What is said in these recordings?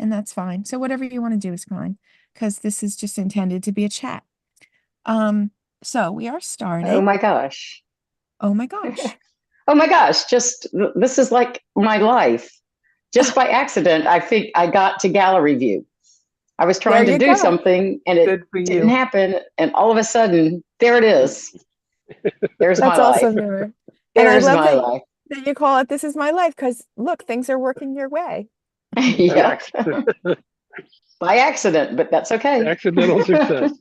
and that's fine. So whatever you want to do is fine, because this is just intended to be a chat. So we are Oh starting. my gosh. Oh my gosh. Oh my gosh. Just this is like my life. Just by accident, I think I got to gallery view. I was There trying to you do go. something and it Good for didn't you. happen. And all of a sudden, there it is. There's my That's life. awesome, Nora. And I There's love my life. that you call it "This is my life" because look, things are working your way. Yeah. Ac- By accident, but that's okay. Accidental success.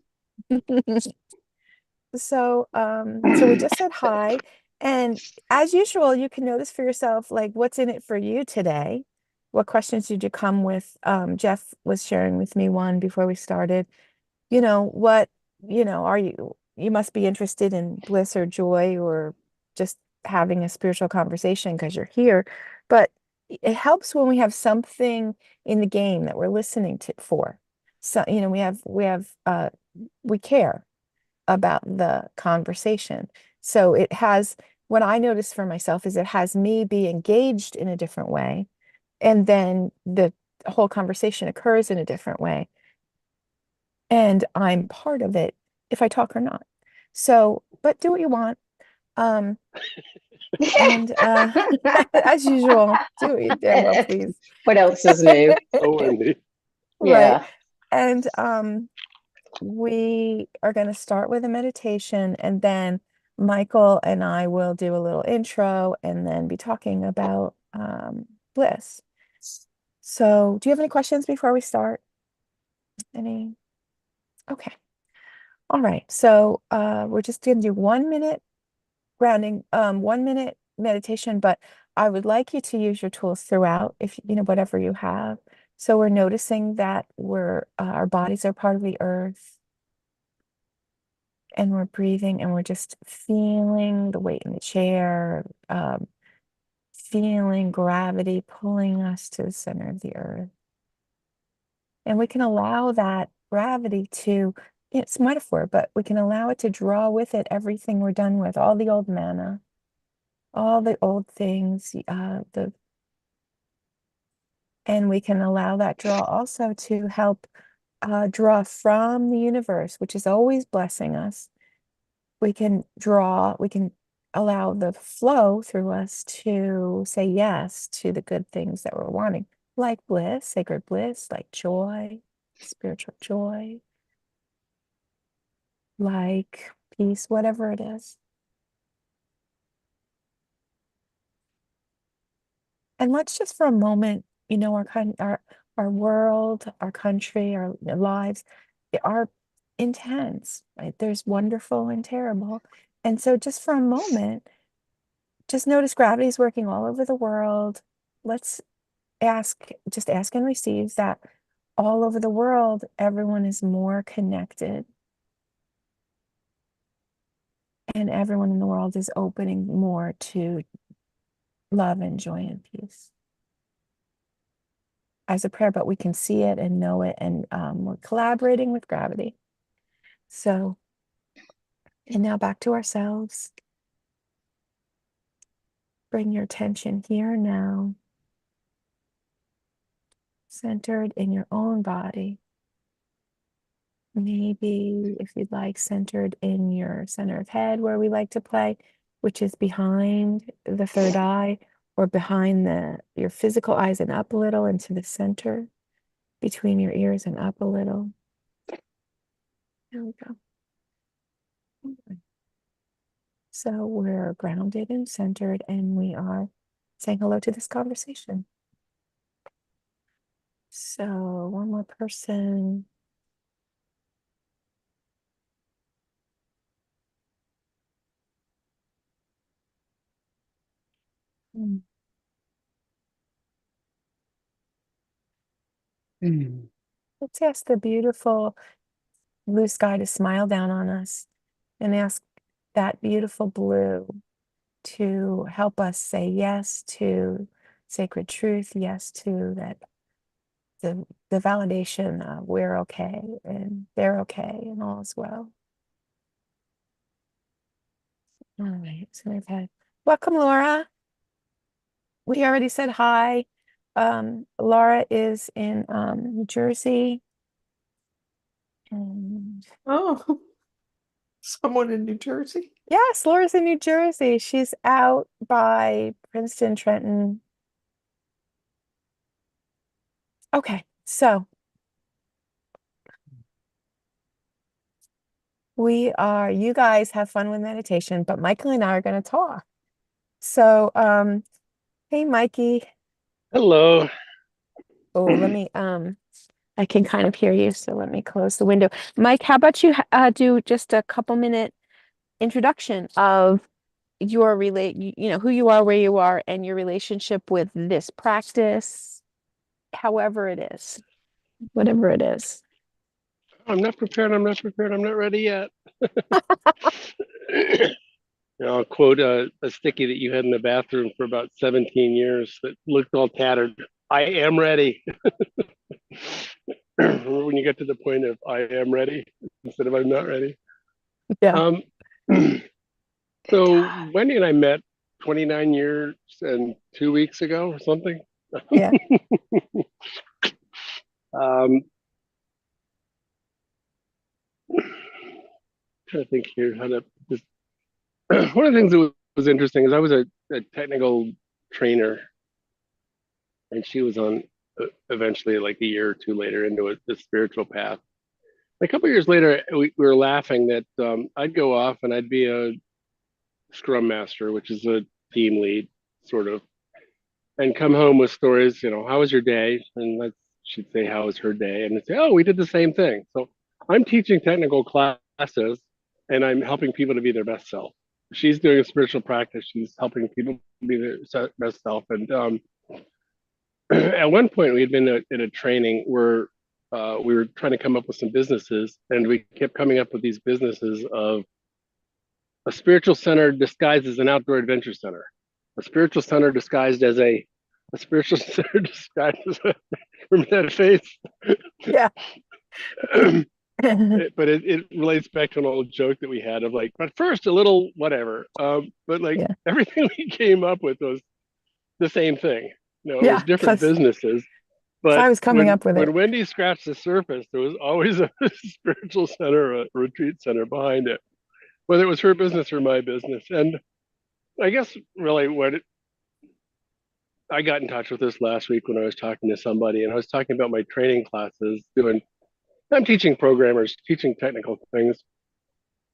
So we just said hi. And as usual, you can notice for yourself, like what's in it for you today. What questions did you come with? Jeff was sharing with me one before we started. What, are you must be interested in bliss or joy or just having a spiritual conversation because you're here. But it helps when we have something in the game that we're listening to for. So, we care about the conversation. So what I notice for myself is it has me be engaged in a different way. And then the whole conversation occurs in a different way. And I'm part of it if I talk or not. So, but do what you want. Um, and as usual, do what you damn well please. What else is new? Oh, Wendy. Right. Yeah. And we are going to start with a meditation, and then Michael and I will do a little intro and then be talking about bliss. So, do you have any questions before we start? Any? Okay. All right. So, we're just going to do 1 minute grounding, 1 minute meditation, but I would like you to use your tools throughout, if whatever you have. So we're noticing that our bodies are part of the earth, and we're breathing, and we're just feeling the weight in the chair, feeling gravity pulling us to the center of the earth. And we can allow that gravity to, it's metaphor, but we can allow it to draw with it everything we're done with, all the old manna, all the old things, and we can allow that draw also to help draw from the universe, which is always blessing us. We can allow the flow through us to say yes to the good things that we're wanting, like bliss, sacred bliss, like joy, spiritual joy, like peace, whatever it is. And let's just for a moment, our world, our country, our lives are intense, right? There's wonderful and terrible. And so just for a moment, just notice gravity is working all over the world. Let's just ask and receive that all over the world, everyone is more connected, and everyone in the world is opening more to love and joy and peace as a prayer, but we can see it and know it, and we're collaborating with gravity. So, and now back to ourselves. Bring your attention here now, centered in your own body. Maybe, if you'd like, centered in your center of head where we like to play, which is behind the third eye, or behind your physical eyes and up a little into the center, between your ears and up a little. There we go. So we're grounded and centered, and we are saying hello to this conversation. So one more person. Hmm. Mm. Let's ask the beautiful blue sky to smile down on us, and ask that beautiful blue to help us say yes to sacred truth, yes to that the validation of we're okay and they're okay and all is well. All right, so we've had welcome, Laura. We already said hi. Laura is in New Jersey. And Oh, someone in New Jersey. yes, Laura's in New Jersey. She's out by Princeton, Trenton. Okay, so you guys have fun with meditation, but Michael and I are going to talk. So, hey, Mikey. Hello. Oh, let me, I can kind of hear you, so let me close the window. Mike, how about you do just a couple minute introduction of your who you are, where you are, and your relationship with this practice, however it is, whatever it is. I'm not prepared. I'm not prepared. I'm not ready yet. I'll quote a sticky that you had in the bathroom for about 17 years that looked all tattered. I am ready. When you get to the point of I am ready instead of I'm not ready. Yeah. Um, so Wendy and I met 29 years and 2 weeks ago or something. Yeah. um, Trying to think here how to just one of the things that was interesting is I was a technical trainer, and she was on eventually like a year or two later into the spiritual path. A couple of years later, we were laughing that I'd go off and I'd be a scrum master, which is a team lead sort of, and come home with stories. How was your day? And she'd say, how was her day? And I'd say, oh, we did the same thing. So I'm teaching technical classes, and I'm helping people to be their best self. She's doing a spiritual practice. She's helping people be their best self. And at one point, we had been in a training where we were trying to come up with some businesses, and we kept coming up with these businesses of a spiritual center disguised as an outdoor adventure center, a spiritual center disguised as a spiritual center disguised as a, remember that face? Yeah. It relates back to an old joke that we had of like, but first a little whatever. But like Yeah. everything we came up with was the same thing. It was Yeah. different businesses. So But I was coming up with it. when Wendy scratched the surface, there was always a spiritual center, a retreat center behind it, whether it was her business or my business. And I guess really I got in touch with this last week when I was talking to somebody, and I was talking about my training classes. I'm teaching programmers, teaching technical things,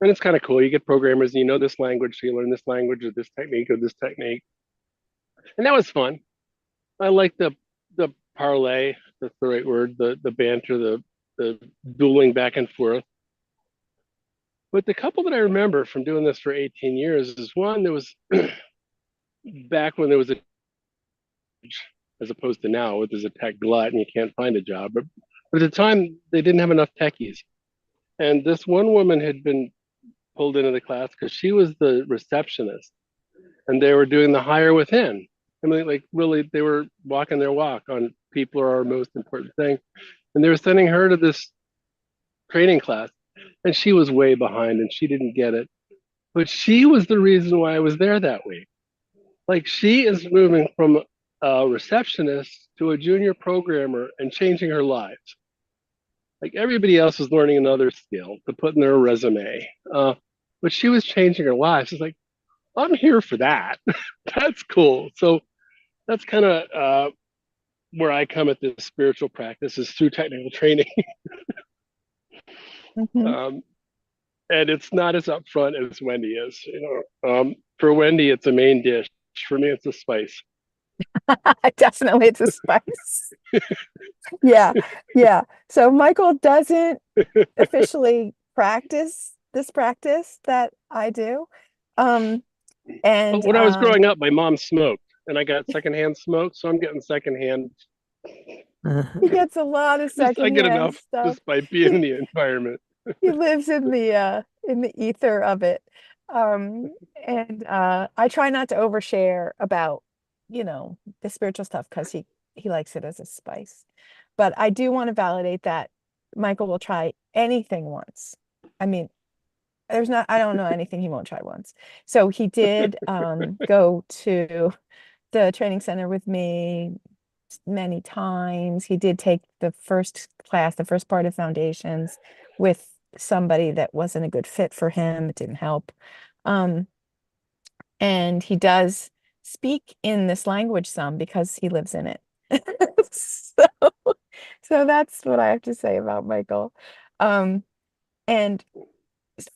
and it's kind of cool. You get programmers, and you know this language, so you learn this language or this technique, and that was fun. I like the parlay, that's the right word, the banter, the dueling back and forth. But the couple that I remember from doing this for 18 years is one that was back when there was a, as opposed to now, where there's a tech glut and you can't find a job. But at the time, they didn't have enough techies. And this one woman had been pulled into the class because she was the receptionist, and they were doing the hire within. I mean, like really, they were walking their walk on people are our most important thing. And they were sending her to this training class, and she was way behind and she didn't get it. But she was the reason why I was there that week. Like she is moving from a receptionist to a junior programmer and changing her lives. Like everybody else was learning another skill to put in their resume. But she was changing her lives. It's like, I'm here for that. That's cool. So that's kind of where I come at this spiritual practice is through technical training. Mhm. um, and it's not as upfront as Wendy is. For Wendy, it's a main dish. For me, it's a spice. Definitely it's a spice. Yeah. Yeah. So Michael doesn't officially practice this practice that I do. Um, But and when I was growing up, my mom smoked, and I got secondhand smoke, so I'm getting secondhand. he gets a lot of I get secondhand enough stuff. just by being He in the environment. he lives in the ether of it. And I try not to overshare about, the spiritual stuff because he likes it as a spice. But I do want to validate that Michael will try anything once. I mean, I don't know anything he won't try once. So he did go to the training center with me many times. He did take the first class, the first part of foundations with somebody that wasn't a good fit for him. It didn't help. And he does speak in this language some because he lives in it. So, so that's what I have to say about Michael. And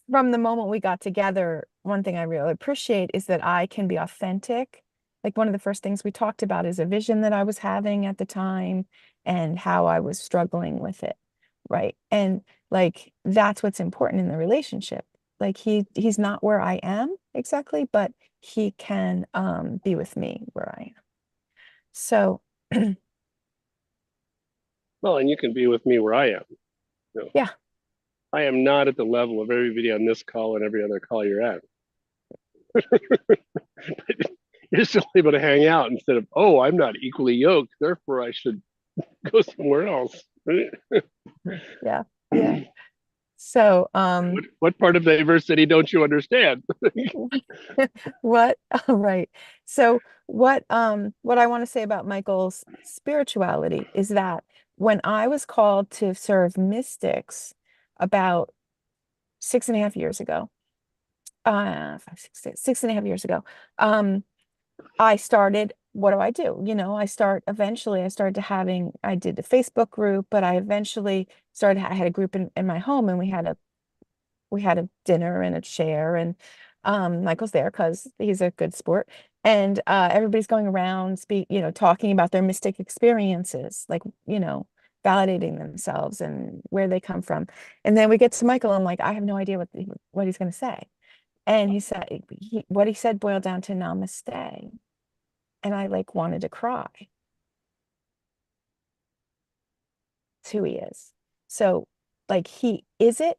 from the moment we got together, one thing I really appreciate is that I can be authentic. Like one of the first things we talked about is a vision that I was having at the time and how I was struggling with it. Right. And like that's what's important in the relationship. Like he's not where I am exactly, but he can be with me where I am. So Well, and you can be with me where I am. You know, yeah. I am not at the level of everybody on this call and every other call you're at. You're still able to hang out instead of, oh, I'm not equally yoked, therefore I should go somewhere else. Yeah. Yeah. So what part of diversity don't you understand? what right. So what I want to say about Michael's spirituality is that when I was called to serve mystics about 6.5 years ago, 6.5 years ago, I started, what do I do? You know, eventually I started to I did a Facebook group, but I eventually I had a group in my home and we had a dinner and a chair and Michael's there because he's a good sport. And everybody's going around talking about their mystic experiences, like, validating themselves and where they come from. And then we get to Michael, I'm like, I have no idea what he's going to say. And what he said boiled down to namaste. And I like wanted to cry. It's who he is. So like he is it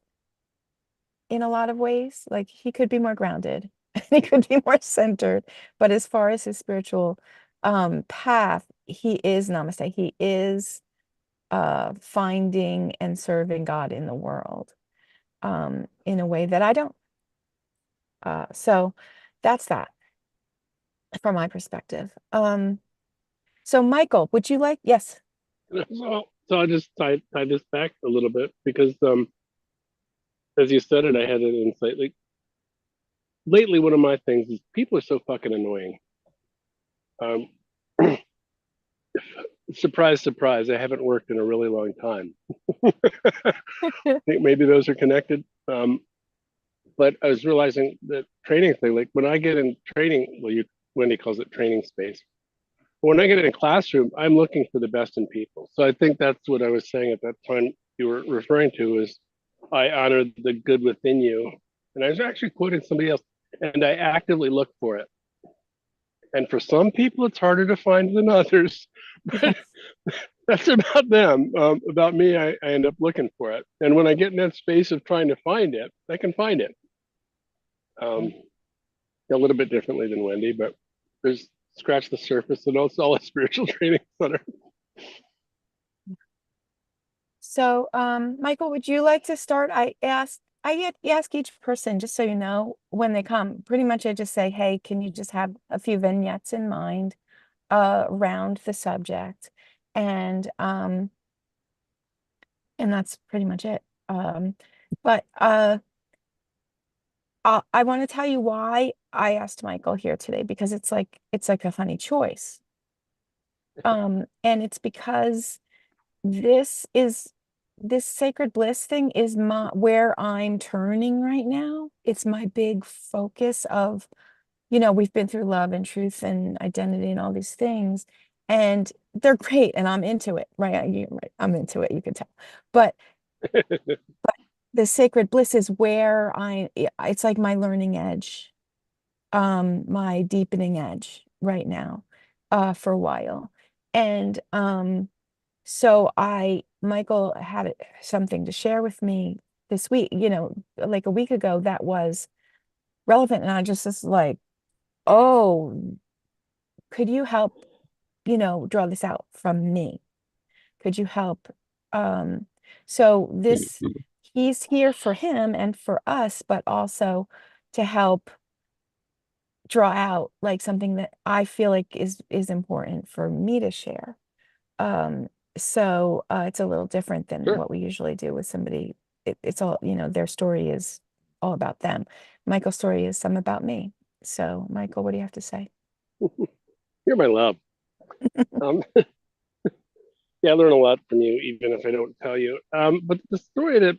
in a lot of ways. Like he could be more grounded and he could be more centered. But as far as his spiritual path, he is namaste. He is finding and serving God in the world in a way that I don't. So that's that from my perspective. So Michael, would you like, yes. So I'll just tie this back a little bit because as you said it, I had an insight. Like lately, one of my things is people are so fucking annoying. Um, surprise, surprise, I haven't worked in a really long time. I think maybe those are connected. But I was realizing that training thing, like when I get in training, well, Wendy calls it training space. When I get in a classroom, I'm looking for the best in people. So I think that's what I was saying at that time you were referring to is I honor the good within you. And I was actually quoting somebody else, and I actively look for it. And for some people, it's harder to find than others. But that's about them. About me, I end up looking for it. And when I get in that space of trying to find it, I can find it. A little bit differently than Wendy, but there's scratch the surface and it's all a spiritual training center. So, Michael, would you like to start? I ask each person, just so you know, when they come, pretty much I just say, hey, can you just have a few vignettes in mind around the subject? And that's pretty much it. But I want to tell you why I asked Michael here today, because it's like a funny choice. And it's because this sacred bliss thing is where I'm turning right now. It's my big focus of, we've been through love and truth and identity and all these things, and they're great, and I'm into it, right? Right. I'm into it, you can tell. But the sacred bliss is where it's like my learning edge, my deepening edge right now, for a while. And so Michael had something to share with me this week, like a week ago, that was relevant. And I just was like, oh, could you help, draw this out from me? Could you help? So he's here for him and for us, but also to help draw out like something that I feel like is important for me to share. So it's a little different than Sure. what we usually do with somebody. It's all, their story is all about them. Michael's story is some about me. So, Michael, what do you have to say? You're my love. Um, yeah, I learn a lot from you, even if I don't tell you. But the story that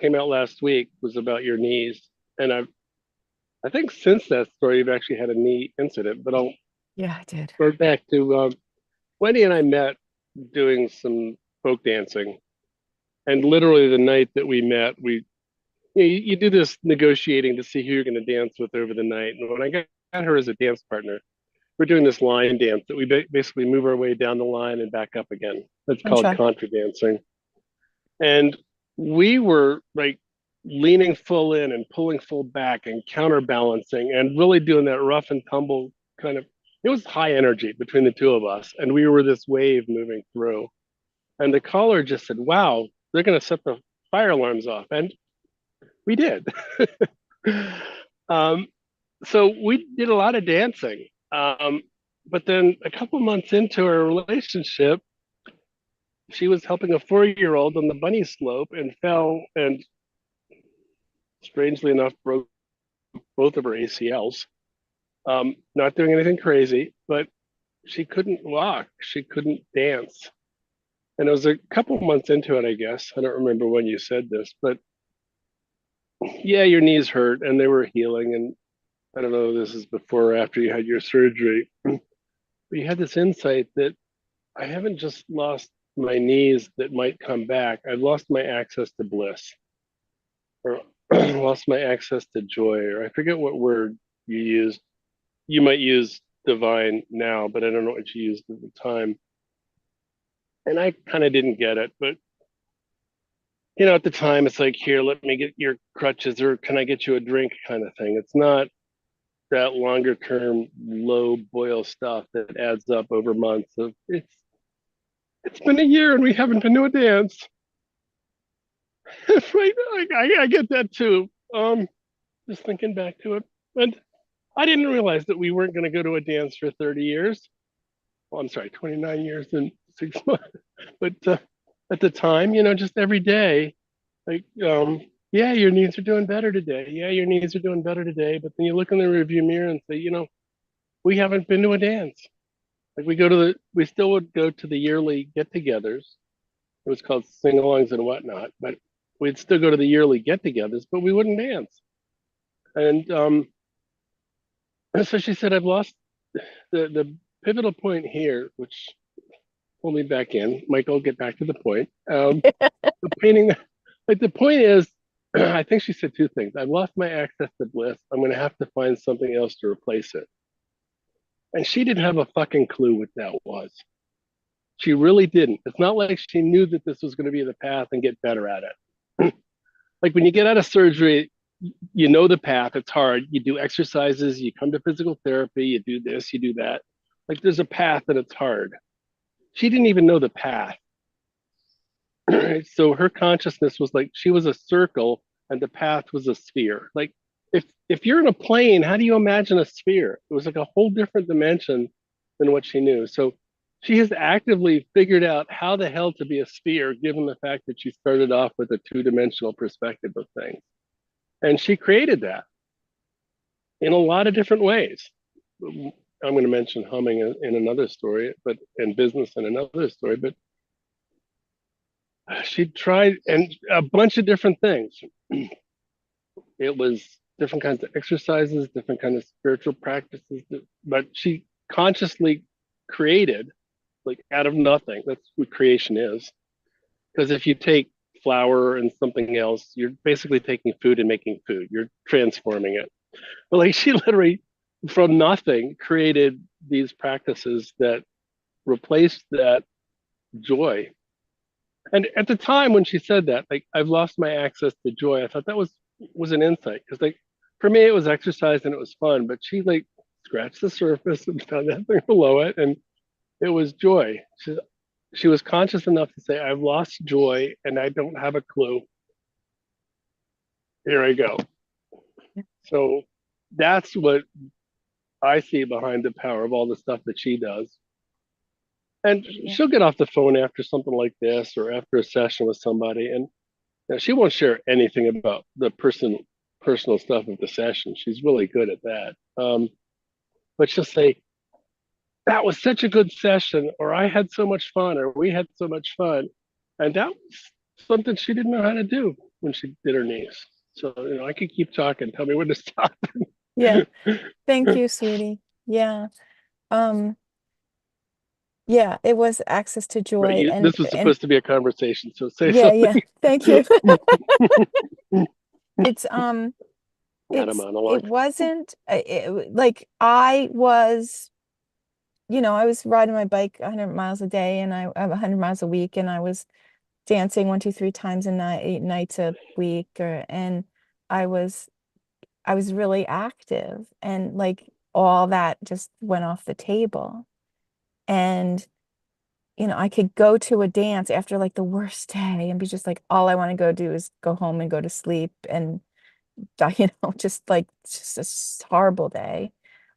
came out last week was about your knees, and I think since that story, you've actually had a knee incident. But I'll Yeah, I did. go back to Wendy and I met doing some folk dancing, and literally the night that we met, you do this negotiating to see who you're going to dance with over the night. And when I got her as a dance partner, we're doing this line dance that we basically move our way down the line and back up again. That's called Contra. contra dancing. And we were like leaning full in and pulling full back and counterbalancing and really doing that rough and tumble kind of. It was high energy between the two of us, and we were this wave moving through. And the caller just said, "Wow, they're going to set the fire alarms off," and we did. um, so we did a lot of dancing. But then a couple months into our relationship, she was helping a 4-year-old on the bunny slope and fell and strangely enough broke both of her ACLs. Not doing anything crazy, but she couldn't walk. She couldn't dance. And it was a couple months into it, I guess. I don't remember when you said this, but yeah, your knees hurt and they were healing. And I don't know, this is before or after you had your surgery. But you had this insight that I haven't just lost my knees that might come back. I've lost my access to bliss, or lost my access to joy, or I forget what word you used. You might use divine now, but I don't know what you used at the time. And I kind of didn't get it, but at the time it's like, here, let me get your crutches, or can I get you a drink kind of thing. It's not that longer term low boil stuff that adds up over months of it's been a year and we haven't been to a dance. Right, I get that too. Just thinking back to it, and I didn't realize that we weren't going to go to a dance for 30 years. Well, I'm sorry, 29 years and 6 months. But at the time, just every day, like, yeah, your knees are doing better today. Yeah, your knees are doing better today. But then you look in the rearview mirror and say, we haven't been to a dance. Like we still would go to the yearly get-togethers. It was called sing-alongs and whatnot, but we'd still go to the yearly get-togethers, but we wouldn't dance. And so she said, I've lost the pivotal point here, which pull me back in. Michael, get back to the point. The painting, like the point is, I think she said two things. I've lost my access to bliss. I'm going to have to find something else to replace it. And she didn't have a fucking clue what that was. She really didn't. It's not like she knew that this was going to be the path and get better at it. Like when you get out of surgery, you know the path. It's hard. You do exercises, you come to physical therapy, you do this, you do that. Like there's a path and it's hard. She didn't even know the path. So her consciousness was like she was a circle and the path was a sphere. Like if you're in a plane, how do you imagine a sphere? It was like a whole different dimension than what she knew. So she has actively figured out how the hell to be a sphere, given the fact that she started off with a two-dimensional perspective of things. And she created that in a lot of different ways. I'm going to mention humming in another story, and business in another story, but she tried and a bunch of different things. It was different kinds of exercises, different kinds of spiritual practices, but she consciously created like out of nothing. That's what creation is. Because if you take flour and something else, you're basically taking food and making food. You're transforming it. But like she literally from nothing created these practices that replaced that joy. And at the time when she said that, like I've lost my access to joy, I thought that was an insight. Because like for me it was exercise and it was fun, but she like scratched the surface and found that thing below it, and it was joy. She was conscious enough to say, I've lost joy and I don't have a clue. Here I go. So that's what I see behind the power of all the stuff that she does. And Yeah. she'll get off the phone after something like this or after a session with somebody, and she won't share anything about the personal stuff of the session. She's really good at that. But she'll say, "That was such a good session," or "I had so much fun," or "We had so much fun," and that was something she didn't know how to do when she did her knees. So I could keep talking. Tell me when to stop. Yeah. Thank you, sweetie. Yeah. Um, yeah, it was access to Right? joy This was and supposed to be a conversation, so say yeah, yeah. something. Thank you. It's Not a it monologue. wasn't like I was, I was riding my bike 100 miles a day and I 100 miles a week and I was dancing one, two, three times a night, 8 nights a week and I was I was really active and like all that just went off the table. And I could go to a dance after like the worst day and be just like, all I want to go do is go home and go to sleep and just like just a horrible day.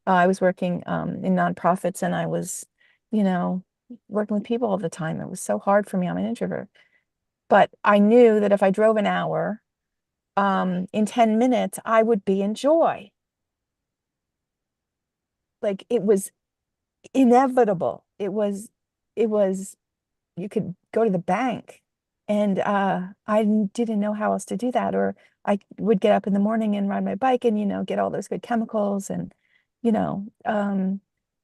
I was working in nonprofits and I was, you know, working with people all the time. It was so hard for me. I'm an introvert. But I knew that if I drove an hour, in 10 minutes, I would be in joy. Like it was inevitable. It was you could go to the bank and I didn't know how else to do that. Or I would get up in the morning and ride my bike and get all those good chemicals and you know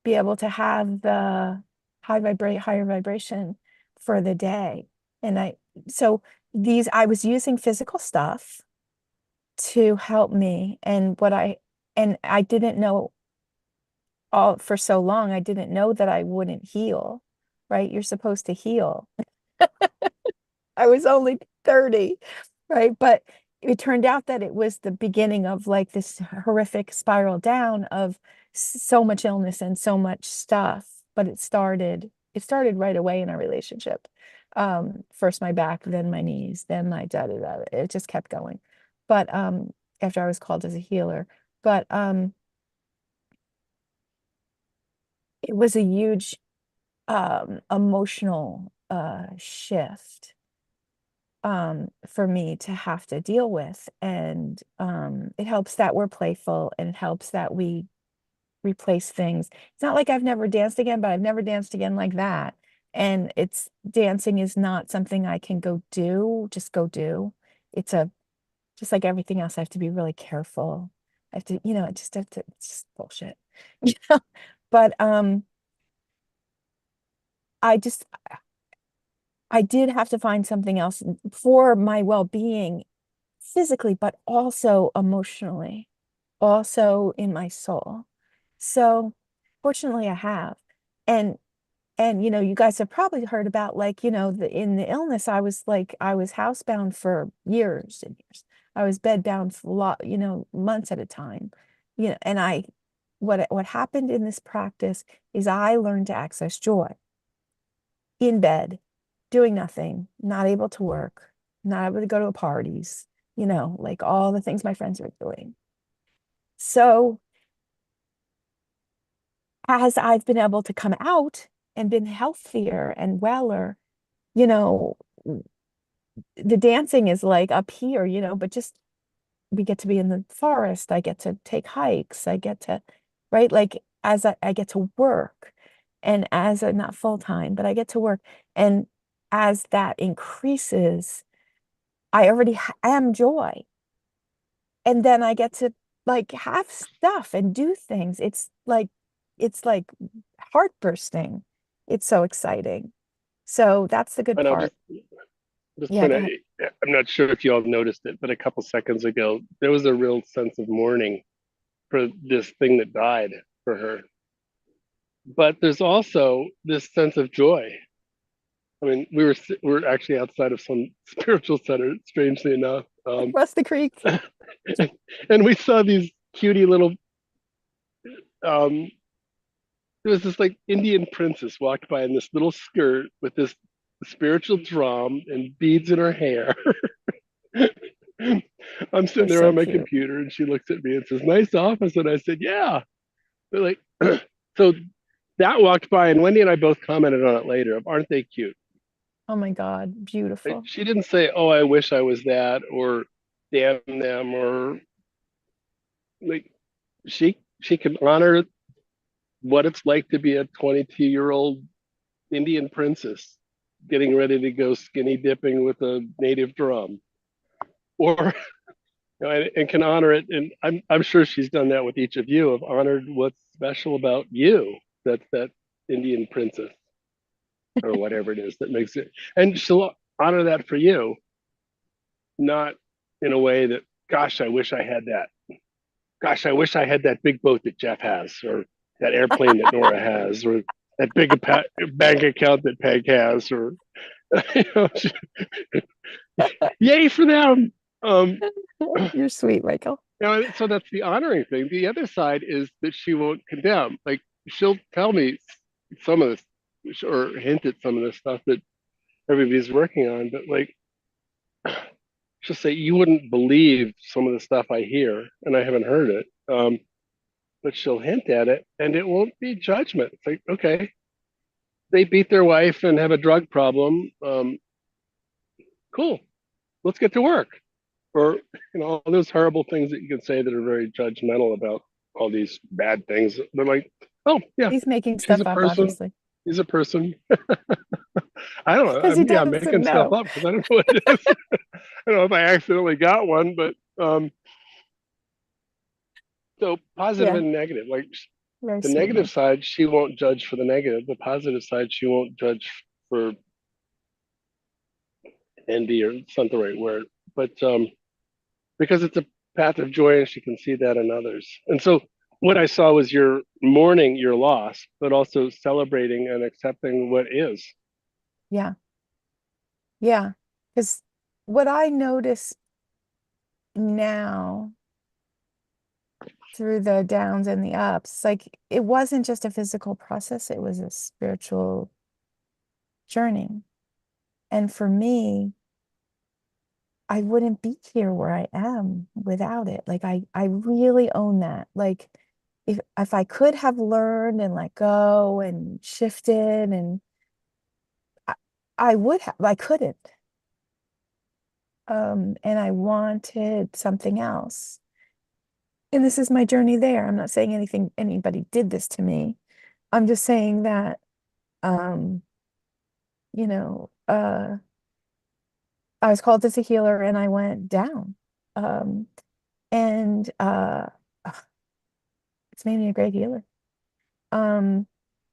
be able to have the higher vibration for the day. And so these I was using physical stuff to help me. And I didn't know all for so long. I didn't know that I wouldn't heal, right? You're supposed to heal. I was only 30, right? But it turned out that it was the beginning of like this horrific spiral down of so much illness and so much stuff. But it started right away in our relationship. First my back, then my knees, then my da da da. It just kept going. But after I was called as a healer. But it was a huge emotional shift for me to have to deal with. And it helps that we're playful and it helps that we replace things. It's not like I've never danced again, but I've never danced again like that. And it's dancing is not something I can just go do. It's just like everything else, I have to be really careful. I have to, it's just bullshit. You know? But I just I did have to find something else for my well-being physically, but also emotionally, also in my soul. So fortunately I have. And you guys have probably heard about like, in the illness, I was housebound for years and years. I was bedbound for months at a time. And what happened in this practice is I learned to access joy in bed, doing nothing, not able to work, not able to go to parties, like all the things my friends are doing. So as I've been able to come out and been healthier and weller, you know, the dancing is like up here, but just we get to be in the forest. I get to take hikes. I get to, right? Like as I get to work and as a not full time, but I get to work. And as that increases, I already am joy. And then I get to like have stuff and do things. It's like heart bursting. It's so exciting. So that's the good And I'll part. just Yeah, point go out, ahead. I'm not sure if you all noticed it, but a couple seconds ago, there was a real sense of mourning for this thing that died for her. But there's also this sense of joy. I mean, we're actually outside of some spiritual center, strangely enough, Across the creek. and we saw these cutie little. Um, there was this like Indian princess walked by in this little skirt with this spiritual drum and beads in her hair. I'm sitting They're there so on my cute. computer and she looks at me and says, "Nice office." And I said, "Yeah." They're like, so that walked by, and Wendy and I both commented on it later. Aren't they cute? Oh my God, Like, beautiful. she didn't say, "Oh, I wish I was that," or "Damn them," or like she can honor what it's like to be a 22-year-old Indian princess getting ready to go skinny dipping with a native drum, or and can honor it. And I'm sure she's done that with each of you. Have honored what's special about you. That's that Indian princess or whatever it is that makes it. And she'll honor that for you, not in a way that, gosh, I wish I had that. Gosh, I wish I had that big boat that Jeff has, or that airplane that Nora has, or that big bank account that Peg has, or you know, yay for them. Um, You're sweet, Michael. You know, so that's the honoring thing. The other side is that she won't condemn. Like, she'll tell me some of this or hint at some of the stuff that everybody's working on, but like, she'll say, "You wouldn't believe some of the stuff I hear," and I haven't heard it. But she'll hint at it, and it won't be judgment. It's like, okay, they beat their wife and have a drug problem. Cool, let's get to work. Or, all those horrible things that you can say that are very judgmental about all these bad things. They're like, oh yeah, He's making she's a stuff up, person. obviously, He's a person. I don't know. because he Yeah, I'm doesn't making stuff know. up because I don't know what it is. I don't know if I accidentally got one, but so positive Yeah, and negative. Like, very the sweet, negative Mike. side, she won't judge for the negative. The positive side, she won't judge for envy, or it's not the right word, but because it's a path of joy and she can see that in others. And so what I saw was you're mourning your loss, but also celebrating and accepting what is. Yeah, yeah. Because what I notice now through the downs and the ups, like it wasn't just a physical process, it was a spiritual journey. And for me, I wouldn't be here where I am without it. Like I really own that. Like if I could have learned and let go and shifted and I, I would have, I couldn't. And I wanted something else. And this is my journey there. I'm not saying anything, anybody did this to me. I'm just saying that, um, you know, I was called as a healer and I went down. Um, and it's made me a great healer. Um,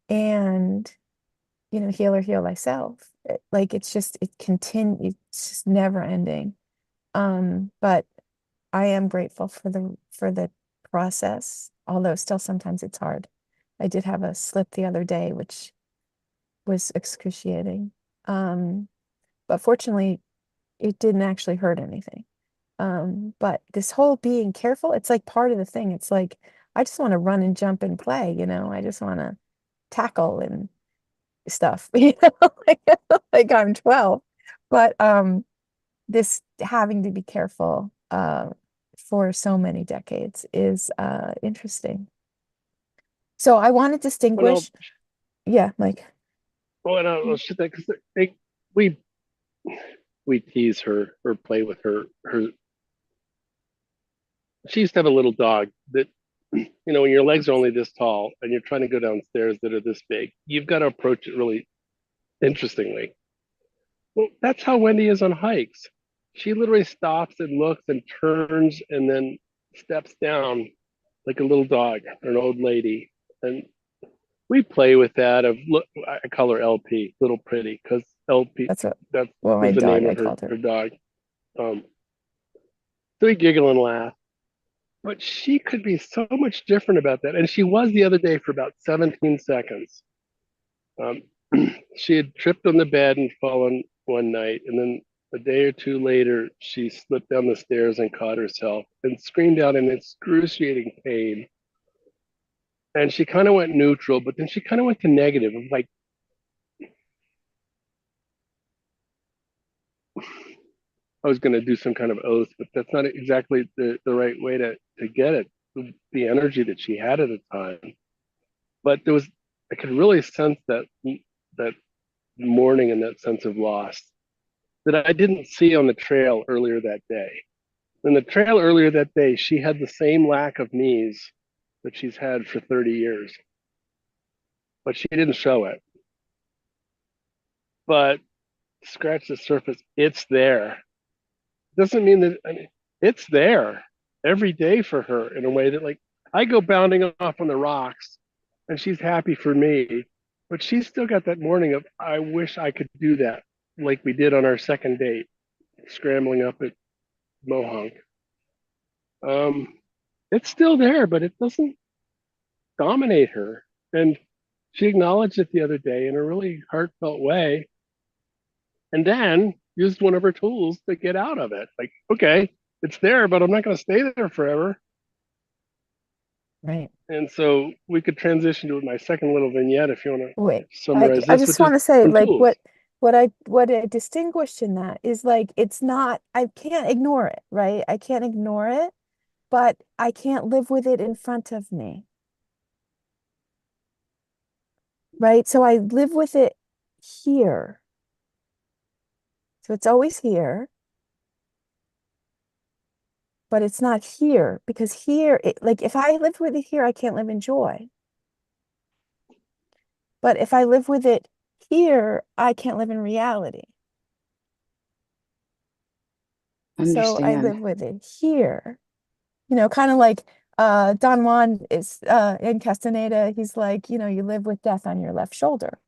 and healer, heal thyself. Like it's just it continue. It's just never ending. But I am grateful for the process, although still sometimes it's hard. I did have a slip the other day, which was excruciating. But fortunately, it didn't actually hurt anything. But this whole being careful, it's like part of the thing. It's like I just want to run and jump and play. I just want to tackle and stuff, like, like I'm 12. But this having to be careful for so many decades is interesting. So I want to Well, distinguish, yeah, like, well, and I'll shit that because we we tease her or play with her. She used to have a little dog that, when your legs are only this tall and you're trying to go downstairs that are this big, you've got to approach it really interestingly. Well, that's how Wendy is on hikes. She literally stops and looks and turns and then steps down like a little dog or an old lady. And we play with that of look, I call her LP, little pretty, because LP, that's what that well my was the dog name I of called her her. dog. Um, so we giggle and laugh. But she could be so much different about that. And she was the other day for about 17 seconds. Um, she had tripped on the bed and fallen one night. And then a day or two later, she slipped down the stairs and caught herself and screamed out in excruciating pain. And she kind of went neutral, but then she kind of went to negative of like, I was going to do some kind of oath, but that's not exactly the right way to get it. The energy that she had at the time. But there was I could really sense that mourning and that sense of loss that I didn't see on the trail earlier that day. In the trail earlier that day, she had the same lack of knees that she's had for 30 years, but she didn't show it. But scratch the surface, it's there. Doesn't mean that, I mean, it's there every day for her in a way that, like, I go bounding off on the rocks and she's happy for me, but she's still got that morning of, I wish I could do that, like we did on our second date, scrambling up at Mohonk. It's still there, but it doesn't dominate her. And she acknowledged it the other day in a really heartfelt way, and then used one of her tools to get out of it. Like, okay, it's there, but I'm not going to stay there forever. Right. And so we could transition to my second little vignette if you want to Wait, summarize I this, just which is want to say, some like, tools. what I distinguished in that is, like, it's not, I can't ignore it, right? I can't ignore it, but I can't live with it in front of me, right? So I live with it here. So it's always here, but it's not here, because here, like, if I live with it here, I can't live in joy. But if I live with it here, I can't live in reality. So I live with it here. You know, kind of like Don Juan is in Castaneda, he's like, you know, you live with death on your left shoulder,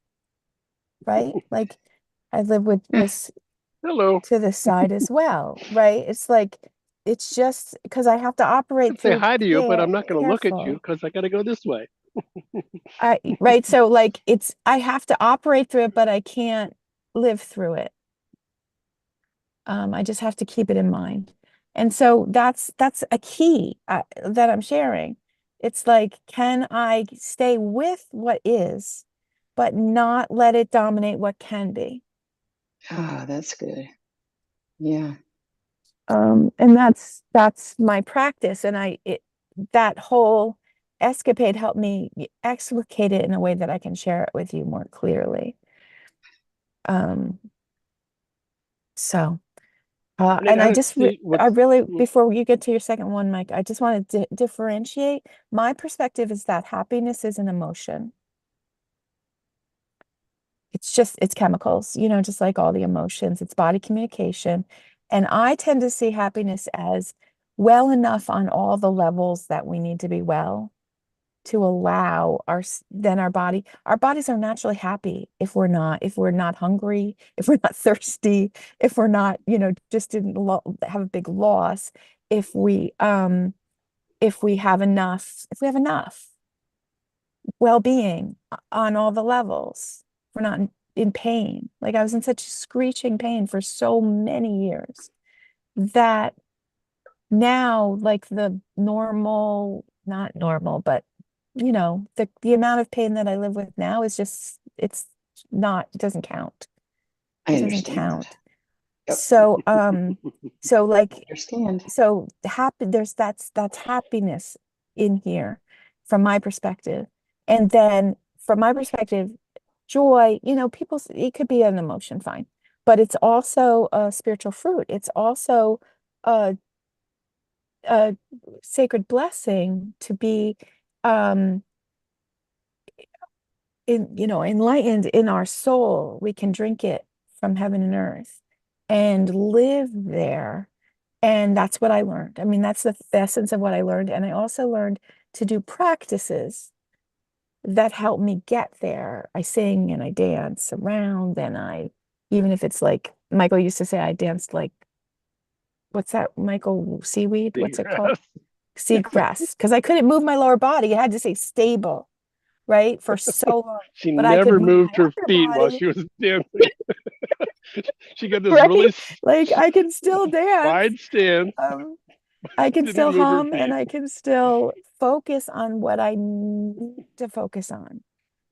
right? Like, I live with this Hello. to this side as well, right? It's like, it's just because I have to I operate can say through hi to you, but I'm not going to look at you careful. because I got to go this way. Right. So, like, I have to operate through it, but I can't live through it. I just have to keep it in mind. And so that's a key that I'm sharing. It's like, can I stay with what is, but not let it dominate what can be? Oh, that's good. Yeah. And that's my practice. And that whole escapade helped me explicate it in a way that I can share it with you more clearly. Um, so. And I just, I really, before you get to your second one, Mike, I just want to differentiate. My perspective is that happiness is an emotion. It's chemicals, you know, just like all the emotions, it's body communication. And I tend to see happiness as well enough on all the levels that we need to be well to allow our bodies are naturally happy if we're not hungry, if we're not thirsty, if we're not, you know, just didn't have a big loss, if we have enough well-being on all the levels. We're not in pain. Like, I was in such screeching pain for so many years that now, like, the normal, not normal, but you know, the amount of pain that I live with now is just, it doesn't count. I It doesn't understand. count. Yep. So, so like, Understand. so that's happiness in here from my perspective. And then from my perspective, joy, you know, it could be an emotion, fine, but it's also a spiritual fruit. It's also a sacred blessing to be enlightened in our soul. We can drink it from heaven and earth and live there. And that's what I learned. I mean, that's the essence of what I learned. And I also learned to do practices that help me get there. I sing and I dance around, and even if it's like Michael used to say, I danced like, what's that, Michael? Seaweed? What's it called? Seagrass. Because I couldn't move my lower body. I had to stay stable, right? For so long. She But I could never move moved my her upper feet while body, she was dancing. She got this right? really Like, I can still dance. wide stance. I can Didn't still move her hum, and feet. I can still focus on what I need to focus on.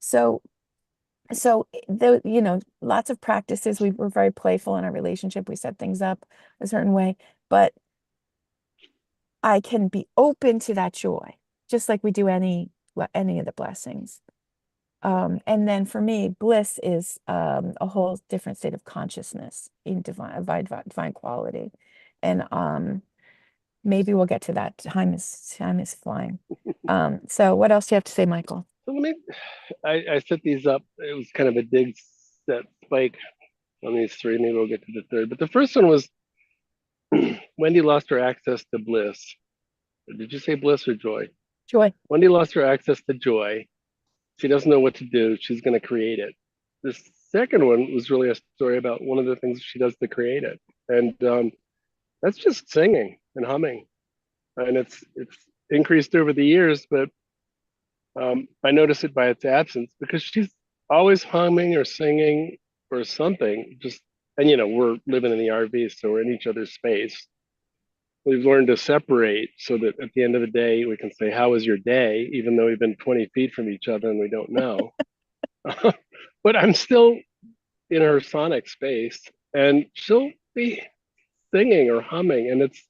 So you know, lots of practices. We were very playful in our relationship. We set things up a certain way, but I can be open to that joy, just like we do any of the blessings. And then for me, bliss is a whole different state of consciousness in divine quality. And maybe we'll get to that. Time is flying. So what else do you have to say, Michael? So I set these up. It was kind of a dig set spike on these three. Maybe we'll get to the third. But the first one was Wendy lost her access to bliss. Did you say bliss or joy? Joy. Wendy lost her access to joy. She doesn't know what to do. She's going to create it. The second one was really a story about one of the things she does to create it. And that's just singing and humming. And it's increased over the years, but I notice it by its absence because she's always humming or singing or something. And we're living in the RV, so we're in each other's space. We've learned to separate so that at the end of the day, we can say, "How was your day?" Even though we've been 20 feet from each other and we don't know. But I'm still in her sonic space, and she'll be singing or humming, and it's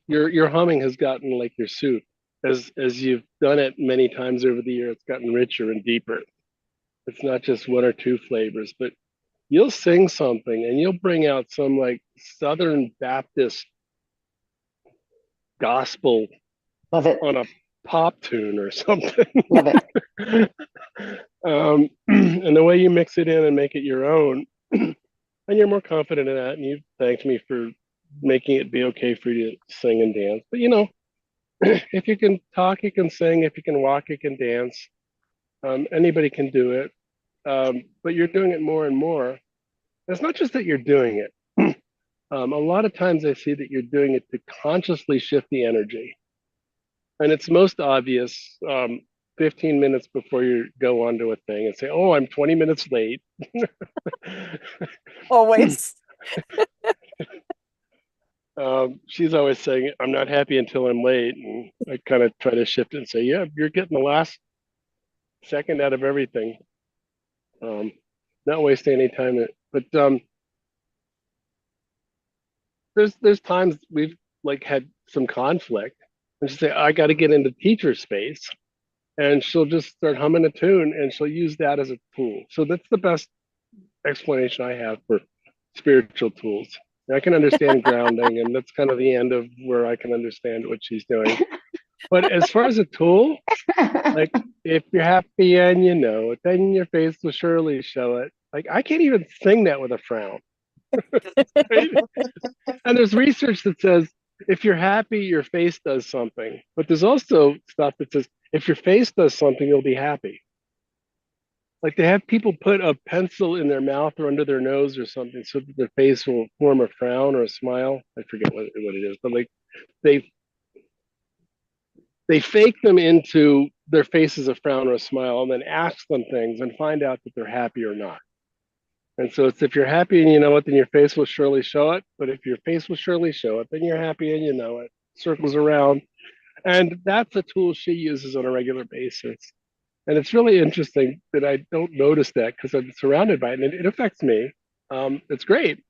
your humming has gotten like your soup. As you've done it many times over the year, it's gotten richer and deeper. It's not just one or two flavors, but you'll sing something and you'll bring out some like Southern Baptist gospel Love it. on a pop tune or something. Love it. And the way you mix it in and make it your own, and you're more confident in that. And you thanked me for making it be okay for you to sing and dance. But if you can talk, you can sing. If you can walk, you can dance. Anybody can do it. But you're doing it more and more. It's not just that you're doing it. A lot of times I see that you're doing it to consciously shift the energy. And it's most obvious 15 minutes before you go onto a thing and say, "Oh, I'm 20 minutes late." Always. She's always saying, "I'm not happy until I'm late." And I kind of try to shift it and say, "Yeah, you're getting the last second out of everything. Not wasting any time." But there's times we've like had some conflict, and she'll say, "I got to get into teacher space," and she'll just start humming a tune, and she'll use that as a tool. So that's the best explanation I have for spiritual tools. I can understand grounding, and that's kind of the end of where I can understand what she's doing. But as far as a tool, like if you're happy and you know it, then your face will surely show it. Like I can't even sing that with a frown. Right? And there's research that says if you're happy, your face does something. But there's also stuff that says if your face does something, you'll be happy. Like they have people put a pencil in their mouth or under their nose or something so that their face will form a frown or a smile. I forget what it is, but like they fake them into their face as a frown or a smile and then ask them things and find out that they're happy or not. And so it's if you're happy and you know it, then your face will surely show it. But if your face will surely show it, then you're happy and you know it. Circles around. And that's a tool she uses on a regular basis. And it's really interesting that I don't notice that because I'm surrounded by it and it affects me. It's great.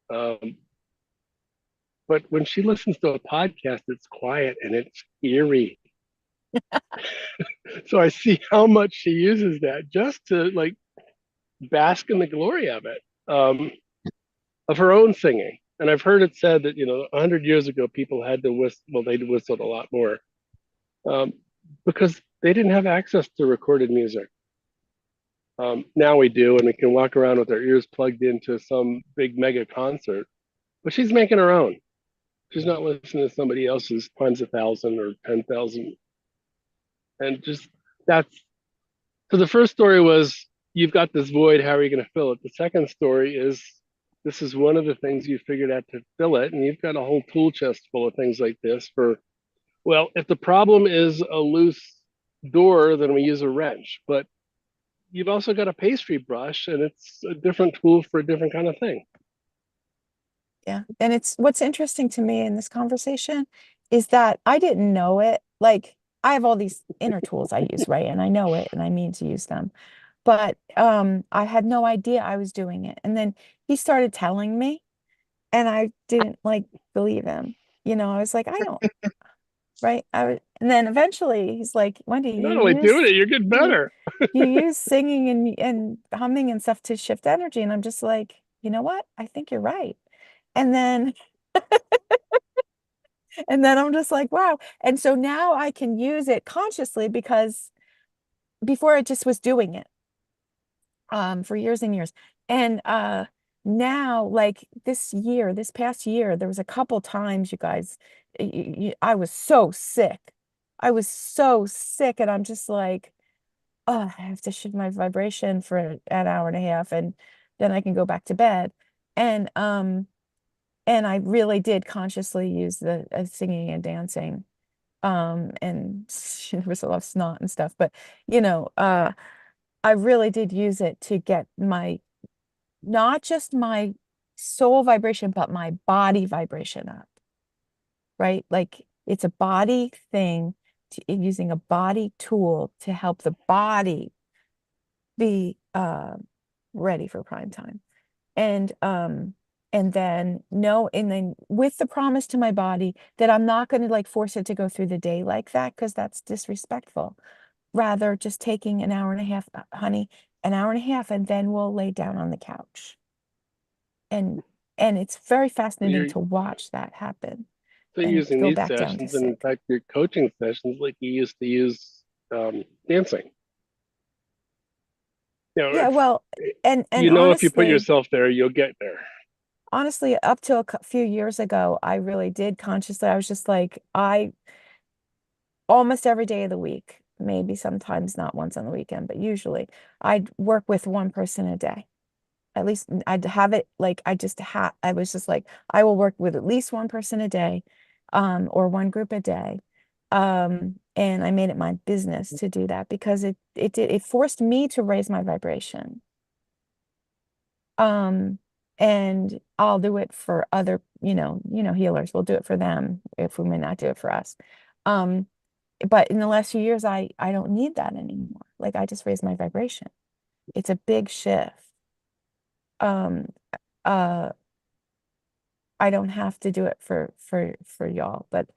But when she listens to a podcast, it's quiet and it's eerie. So I see how much she uses that just to like bask in the glory of it, of her own singing. And I've heard it said that, 100 years ago, people had to whistle, well, they whistled a lot more because they didn't have access to recorded music. Now we do, and we can walk around with our ears plugged into some big mega concert, but she's making her own. She's not listening to somebody else's times 1,000 or 10,000. And just that's, so the first story was, you've got this void, how are you going to fill it? The second story is, this is one of the things you figured out to fill it. And you've got a whole tool chest full of things like this for, well, if the problem is a loose door, then we use a wrench. But you've also got a pastry brush, and it's a different tool for a different kind of thing. Yeah. And it's what's interesting to me in this conversation is that I didn't know it. Like I have all these inner tools I use, right? And I know it and I mean to use them. But I had no idea I was doing it. And then he started telling me and I didn't like believe him. I was like, right? And then eventually he's like, Wendy, You're not only doing it, you're getting you better. you use singing and humming and stuff to shift energy. And I'm just like, you know what? I think you're right. And then and then I'm just like, wow. And so now I can use it consciously because before I just was doing it for years and years. And now like this past year, there was a couple times, you guys, I was so sick. I was so sick and I'm just like, oh, I have to shift my vibration for an hour and a half and then I can go back to bed. And I really did consciously use the singing and dancing. And there was a lot of snot and stuff, but you know, I really did use it to get my not just my soul vibration, but my body vibration up, right? Like it's a body thing using a body tool to help the body be ready for prime time. And then no, and then with the promise to my body that I'm not going to like force it to go through the day like that because that's disrespectful. Rather just taking an hour and a half, honey, an hour and a half, and then we'll lay down on the couch. And it's very So fascinating to watch that happen you're and using go these back down to sessions, and in sick. fact, your coaching sessions, like you used to use dancing. You know, Yeah, well, and if you put honestly, yourself there, you'll get there. honestly, up till a few years ago, I really did consciously. I was just like, I almost every day of the week, maybe sometimes not once on the weekend, but usually I'd work with one person a day. At least I'd have it like I was just like, I will work with at least one person a day, or one group a day. And I made it my business to do that because it forced me to raise my vibration. Um, and I'll do it for other, healers. We'll do it for them if we may not do it for us. Um, but in the last few years, I don't need that anymore. Like I just raised my vibration. It's a big shift. Um, uh, I don't have to do it for y'all, but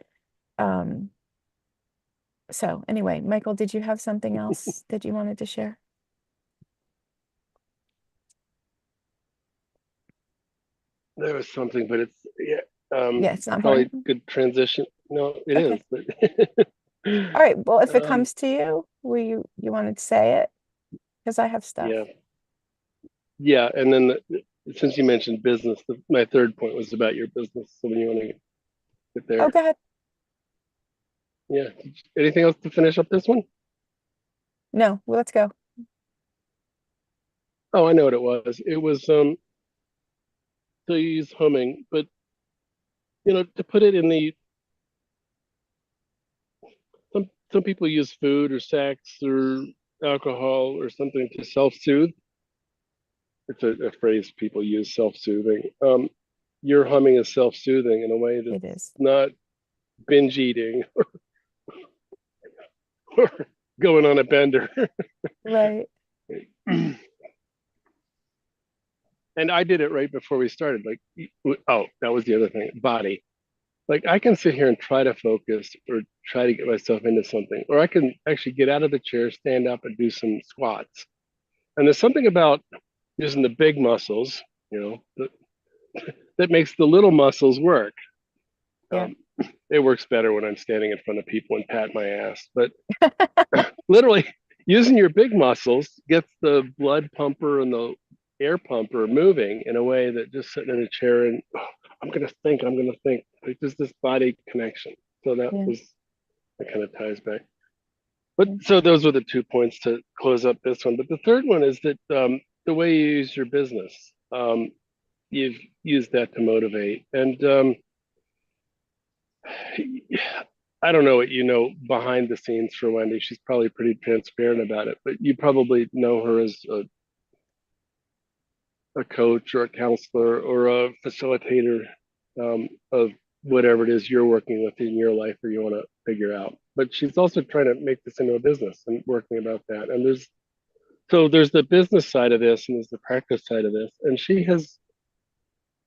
um, so anyway, Michael, did you have something else that you wanted to share? There was something, but it's Yeah, it's not probably important. good transition. No, it is, Okay. but All right. Well, if it um, comes to you, will you wanted to say it? Because I have stuff. yeah, yeah. And then since you mentioned business, my third point was about your business. So when you want to get Oh, there, go ahead. yeah. Anything else to finish up this one? No, well, let's go. Oh, I know what it was. It was so you use humming, but to put it in the some people use food or sex or alcohol or something to self-soothe. It's a phrase people use, self-soothing. Your humming is self-soothing in a way It that's is. not binge eating or going on a bender. Right. And I did it right before we started. Like, oh, that was the other thing. Body. Like I can sit here and try to focus or try to get myself into something, or I can actually get out of the chair, stand up, and do some squats. And there's something about using the big muscles, that makes the little muscles work. Yeah. It works better when I'm standing in front of people and pat my ass. But literally, using your big muscles gets the blood pumper and the air pumper moving in a way that just sitting in a chair and I'm gonna think. Like there's this body connection. So that Yeah. kind of ties back. But Yeah. so those were the 2 points to close up this one. But the third one is that the way you use your business, you've used that to motivate. And I don't know what you know behind the scenes for Wendy. She's probably pretty transparent about it, but you probably know her as a coach or a counselor or a facilitator of whatever it is you're working with in your life or you want to figure out. But she's also trying to make this into a business and working about that. And there's the business side of this and there's the practice side of this. And she has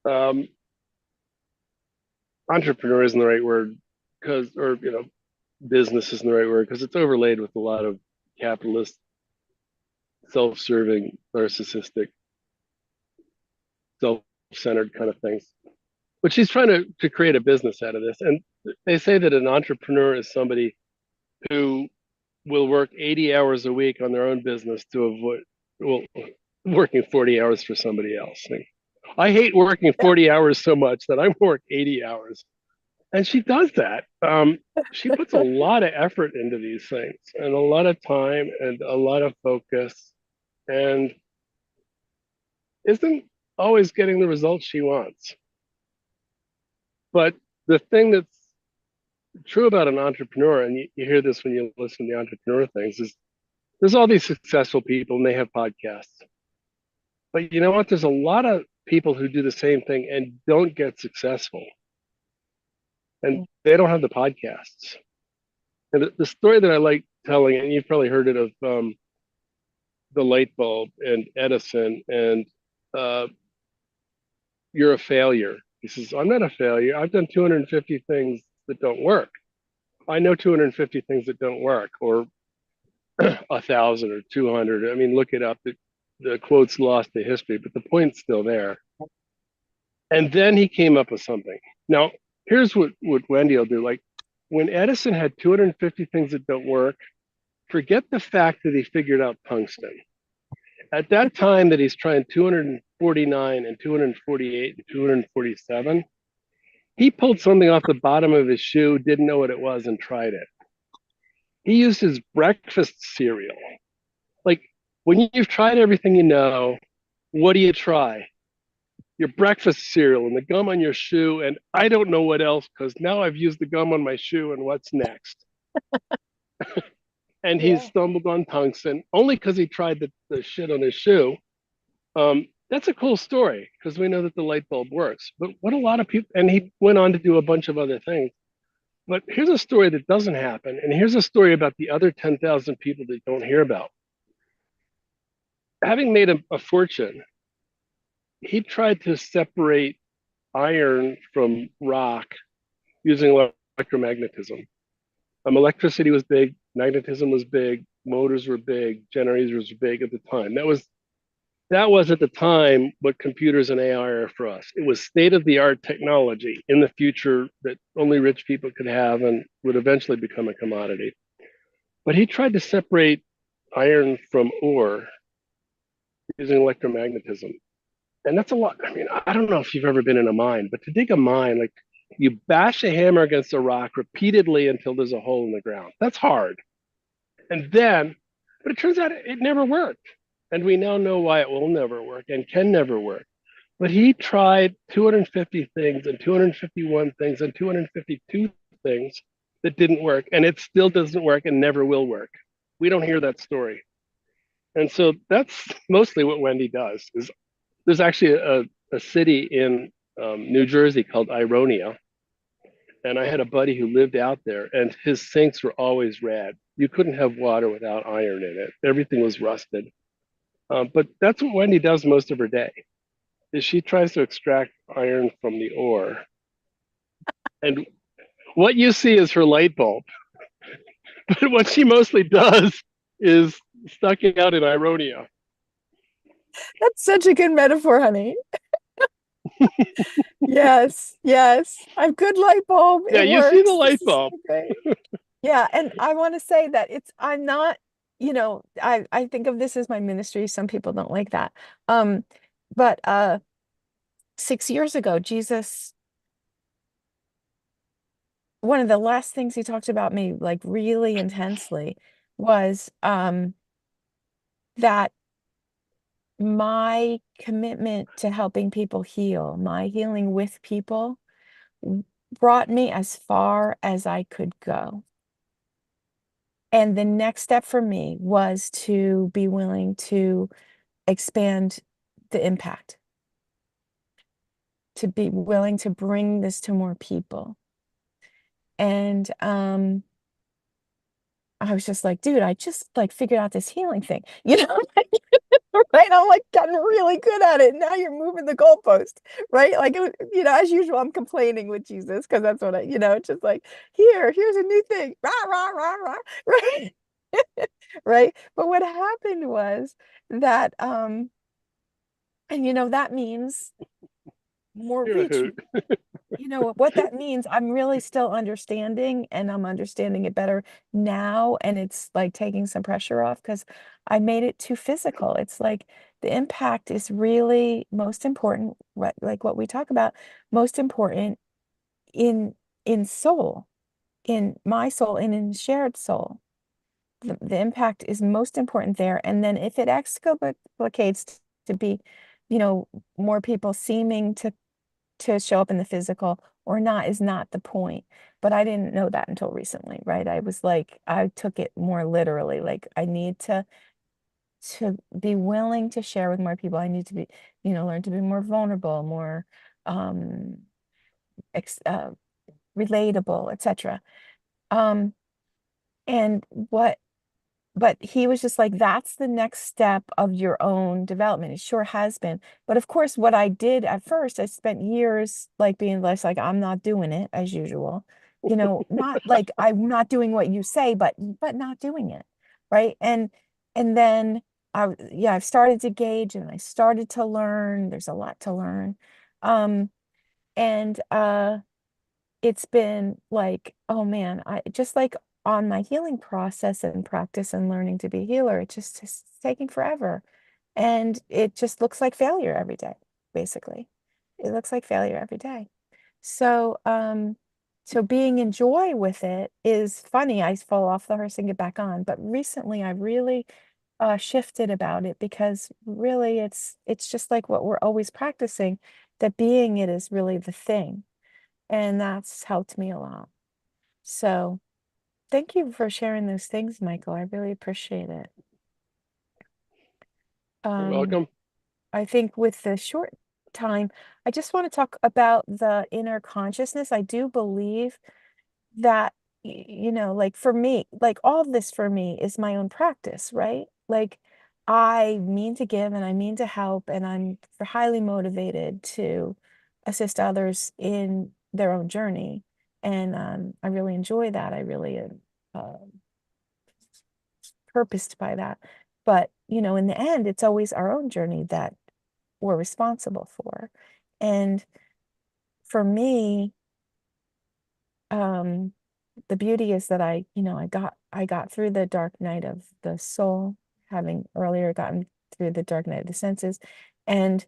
um, entrepreneur isn't the right word because or business isn't the right word because it's overlaid with a lot of capitalist, self-serving, narcissistic, self-centered kind of things. But she's trying to create a business out of this. And they say that an entrepreneur is somebody who will work 80 hours a week on their own business to avoid, well, working 40 hours for somebody else. I hate working 40 hours so much that I work 80 hours. And she does that. She puts a lot of effort into these things and a lot of time and a lot of focus and isn't always getting the results she wants. But the thing that's true about an entrepreneur, and you hear this when you listen to the entrepreneur things, is there's all these successful people and they have podcasts. But you know what? There's a lot of people who do the same thing and don't get successful. And they don't have the podcasts. And the story that I like telling, and you've probably heard it of the light bulb and Edison and you're a failure. He says, I'm not a failure. I've done 250 things that don't work. I know 250 things that don't work, or 1,000 or 200. I mean, look it up. The quote's lost to history, but the point's still there. And then he came up with something. Now, here's what Wendy will do. Like when Edison had 250 things that don't work, forget the fact that he figured out tungsten. At that time that he's trying 249 and 248 and 247, he pulled something off the bottom of his shoe, didn't know what it was, and tried it. He used his breakfast cereal. Like when you've tried everything you know, what do you try? Your breakfast cereal and the gum on your shoe, and I don't know what else because now I've used the gum on my shoe, and what's next? And he stumbled on tungsten only because he tried the shit on his shoe. That's a cool story because we know that the light bulb works. But what a lot of people, and he went on to do a bunch of other things. But here's a story that doesn't happen. And here's a story about the other 10,000 people that don't hear about. Having made a fortune, he tried to separate iron from rock using electromagnetism. Electricity was big, magnetism was big, motors were big, generators were big at the time. That was at the time what computers and AI are for us. It was state-of-the-art technology in the future that only rich people could have and would eventually become a commodity. But he tried to separate iron from ore using electromagnetism. And that's a lot. I mean, I don't know if you've ever been in a mine, but to dig a mine, like you bash a hammer against a rock repeatedly until there's a hole in the ground. That's hard. And then, but it turns out it never worked. And we now know why it will never work and can never work. But he tried 250 things and 251 things and 252 things that didn't work. And it still doesn't work and never will work. We don't hear that story. And so that's mostly what Wendy does. Is there's actually a city in New Jersey called Ironia. And I had a buddy who lived out there and his sinks were always red. You couldn't have water without iron in it. Everything was rusted. But that's what Wendy does most of her day, is she tries to extract iron from the ore. And what you see is her light bulb. But what she mostly does is stuck out in Ironia. That's such a good metaphor, honey. Yes, yes. A good light bulb. Yeah, It you see the works. light This is so bulb. great. Yeah, and I want to say that I'm not, I think of this as my ministry. Some people don't like that. But 6 years ago, Jesus, one of the last things he talked about me like really intensely was that my commitment to helping people heal, my healing with people brought me as far as I could go. And the next step for me was to be willing to expand the impact, to be willing to bring this to more people. And I was just like, dude, I just like figured out this healing thing, you know, right? I'm like gotten really good at it. Now you're moving the goalpost, right? Like, you know, as usual, I'm complaining with Jesus because that's what you know, it's just like, here's a new thing, rah, rah, rah, rah, right? Right. But what happened was that, and you know, that means more You're a reach. hoot. You know what that means, I'm really still understanding, and I'm understanding it better now, and it's like taking some pressure off because I made it too physical. It's like the impact is really most important, what like what we talk about, most important in soul, in my soul and in shared soul. The impact is most important there. And then if it explicates to be, you know, more people seeming to show up in the physical or not is not the point. But I didn't know that until recently, right? I was like, I took it more literally. Like I need to be willing to share with more people. I need to be, you know, learn to be more vulnerable, more um ex relatable, etc. Um, and what but he was just like, that's the next step of your own development. It sure has been. But of course, what I did at first, I spent years like being less like, I'm not doing it as usual. You know, not like I'm not doing what you say, but not doing it. Right. And then yeah, I've started to gauge and I started to learn. There's a lot to learn. And it's been like, oh man, I just like on my healing process and practice and learning to be a healer, it's taking forever. And it just looks like failure every day, basically. It looks like failure every day. So, so being in joy with it is funny. I fall off the horse and get back on. But recently I really shifted about it because really it's just like what we're always practicing, that being it is really the thing. And that's helped me a lot. So thank you for sharing those things, Michael. I really appreciate it. You're Um, welcome. I think with the short time, I just want to talk about the inner consciousness. I do believe that, you know, like for me, like all of this for me is my own practice, right? Like I mean to give and I mean to help, and I'm highly motivated to assist others in their own journey. And I really enjoy that. I really am purposed by that. But, you know, in the end, it's always our own journey that we're responsible for. And for me, um, the beauty is that you know, I got through the dark night of the soul, having earlier gotten through the dark night of the senses, and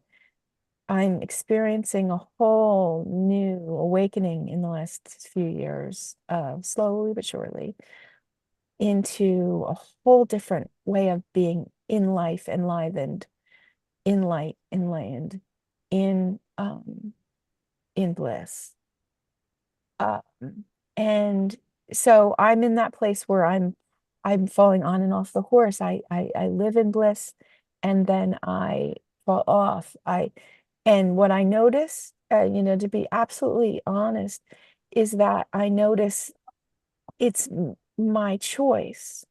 I'm experiencing a whole new awakening in the last few years, slowly but surely, into a whole different way of being in life, enlivened, in light, enlightened, in bliss. Um, and so I'm in that place where I'm falling on and off the horse. I live in bliss and then I fall off. And what I notice, you know, to be absolutely honest, is that I notice it's my choice.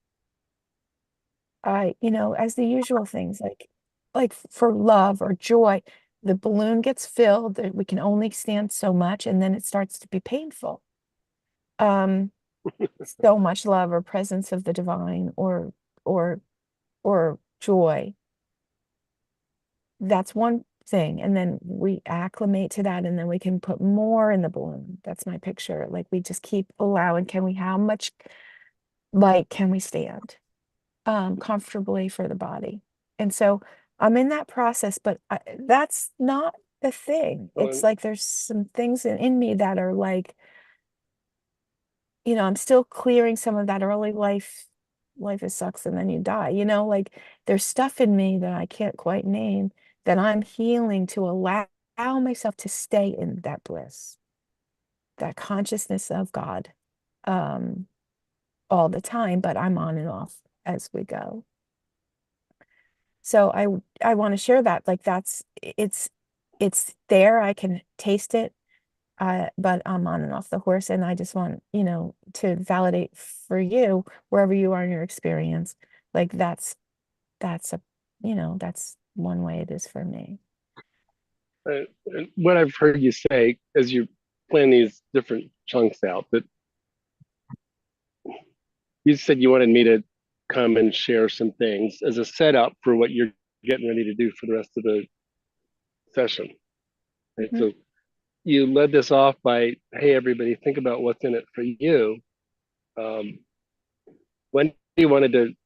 You know, as the usual things like for love or joy, the balloon gets filled, we can only stand so much, and then it starts to be painful. Um, so much love or presence of the divine or or joy. That's one thing. And then we acclimate to that and then we can put more in the balloon. That's my picture. Like we just keep allowing, how much light can we stand comfortably for the body? And so I'm in that process, but that's not the thing. It's Well, like there's some things in me that are like, you know, I'm still clearing some of that early life is sucks and then you die, you know, like there's stuff in me that I can't quite name that I'm healing to allow myself to stay in that bliss, that consciousness of God, um, all the time, but I'm on and off as we go. So I want to share that, like it's there, I can taste it. but I'm on and off the horse, and I just want, to validate for you wherever you are in your experience. Like that's a, that's one way it is for me. And what I've heard you say as you plan these different chunks out, that you said you wanted me to come and share some things as a setup for what you're getting ready to do for the rest of the session. Right? Mhm. So you led this off by, hey, everybody, think about what's in it for you. Wendy wanted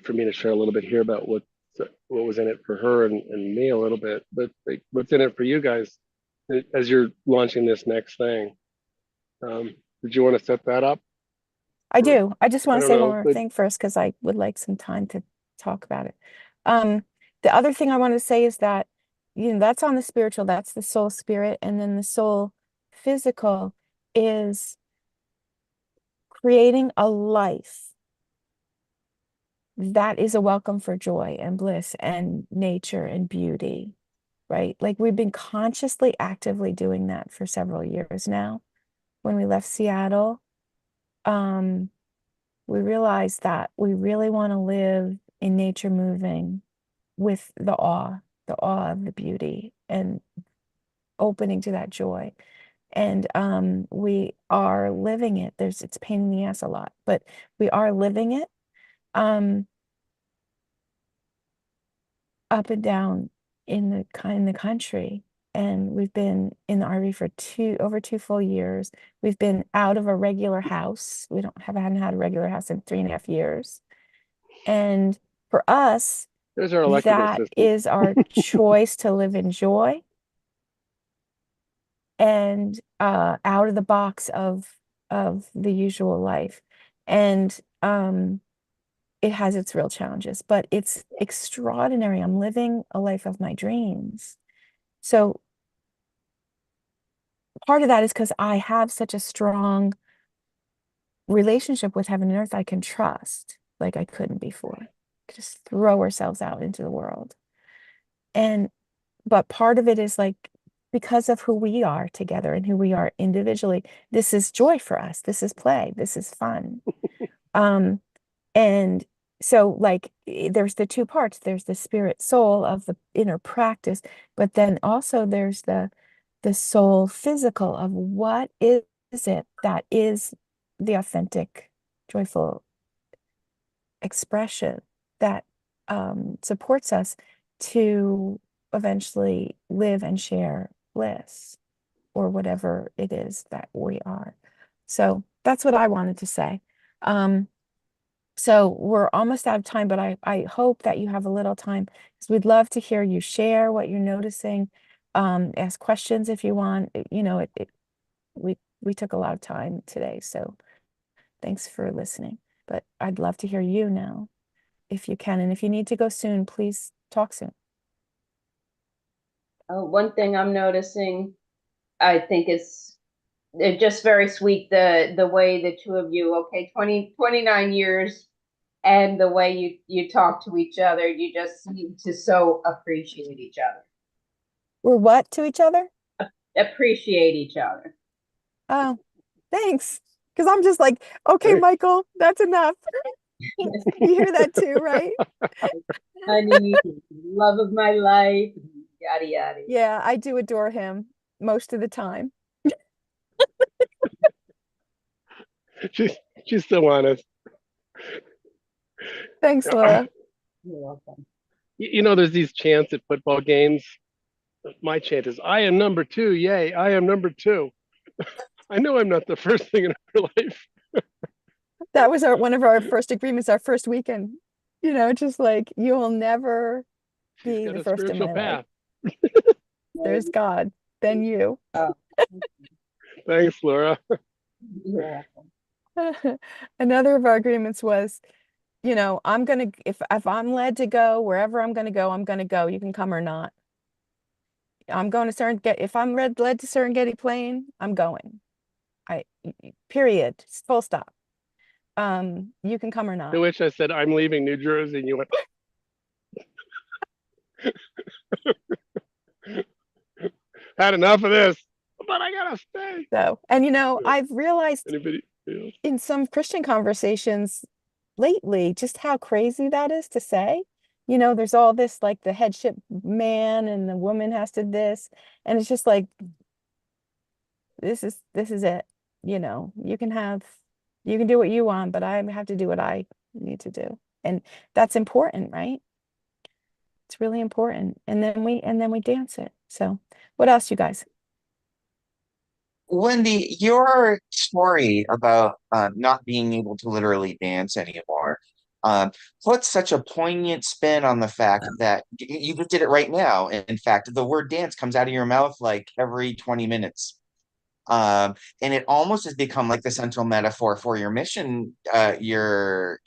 for me to share a little bit here about what was in it for her and me a little bit, but like, what's in it for you guys as you're launching this next thing. Did you want to set that up? I do. I just I want to don't say one know, more but thing first because I would like some time to talk about it. The other thing I want to say is that, that's on the spiritual, that's the soul spirit, and then the soul physical is creating a life that is a welcome for joy and bliss and nature and beauty, right? Like we've been consciously, actively doing that for several years now. When we left Seattle, we realized that we really want to live in nature moving with the awe of the beauty and opening to that joy. And we are living it. It's pain in the ass a lot, but we are living it. Up and down in the country, and we've been in the RV for over 2 full years. We've been out of a regular house. We don't haven't had a regular house in 3.5 years. And for us, there's our electrical that system. is our choice to live in joy and out of the box of the usual life. And it has its real challenges, but it's extraordinary. I'm living a life of my dreams. So part of that is because I have such a strong relationship with heaven and earth I can trust like I couldn't before. Just throw ourselves out into the world. And but part of it is like because of who we are together and who we are individually, this is joy for us. This is play. This is fun. And so like there's the two parts. There's the spirit soul of the inner practice, but then also there's the soul physical of what is it that is the authentic, joyful expression that supports us to eventually live and share bliss or whatever it is that we are. So that's what I wanted to say. So we're almost out of time, but I hope that you have a little time because we'd love to hear you share what you're noticing. Ask questions if you want. We took a lot of time today, so thanks for listening. But I'd love to hear you now if you can. And if you need to go soon, please talk soon. One thing I'm noticing, I think it's just very sweet, the way the two of you, okay, 29 years, and the way you talk to each other, you just seem to so appreciate each other. We're what to each other? Appreciate each other. Oh, thanks. Because I'm just like, okay, Michael, that's enough. You hear that too, right? Honey, love of my life, yada yada. Yeah, I do adore him most of the time. She's still honest. Thanks, Laura. You're welcome. There's these chants at football games. My chant is, I am number two. Yay, I am number two. I know I'm not the first thing in her life. That was one of our first agreements, our first weekend. Just like you will never be Got the a first in spiritual my path. life. There's God, then you. Oh, Thanks, Laura. you're welcome. Another of our agreements was, I'm gonna if I'm led to go wherever I'm gonna go, I'm gonna go. You can come or not. I'm going to Serengeti. If I'm led to Serengeti Plain, I'm going. Period. Full stop. You can come or not. To which I said, I'm leaving New Jersey. And you went, had enough of this. but I gotta stay. So, and Yeah. I've realized Anybody else? in some Christian conversations lately just how crazy that is to say. There's all this like the headship man and the woman has to this, and it's just like this is it. You can do what you want, but I have to do what I need to do. And that's important, right? It's really important. And then we dance it. So what else, you guys? Wendy, your story about not being able to literally dance anymore puts such a poignant spin on the fact that you just did it right now. In fact, the word dance comes out of your mouth like every 20 minutes. And it almost has become like the central metaphor for your mission, the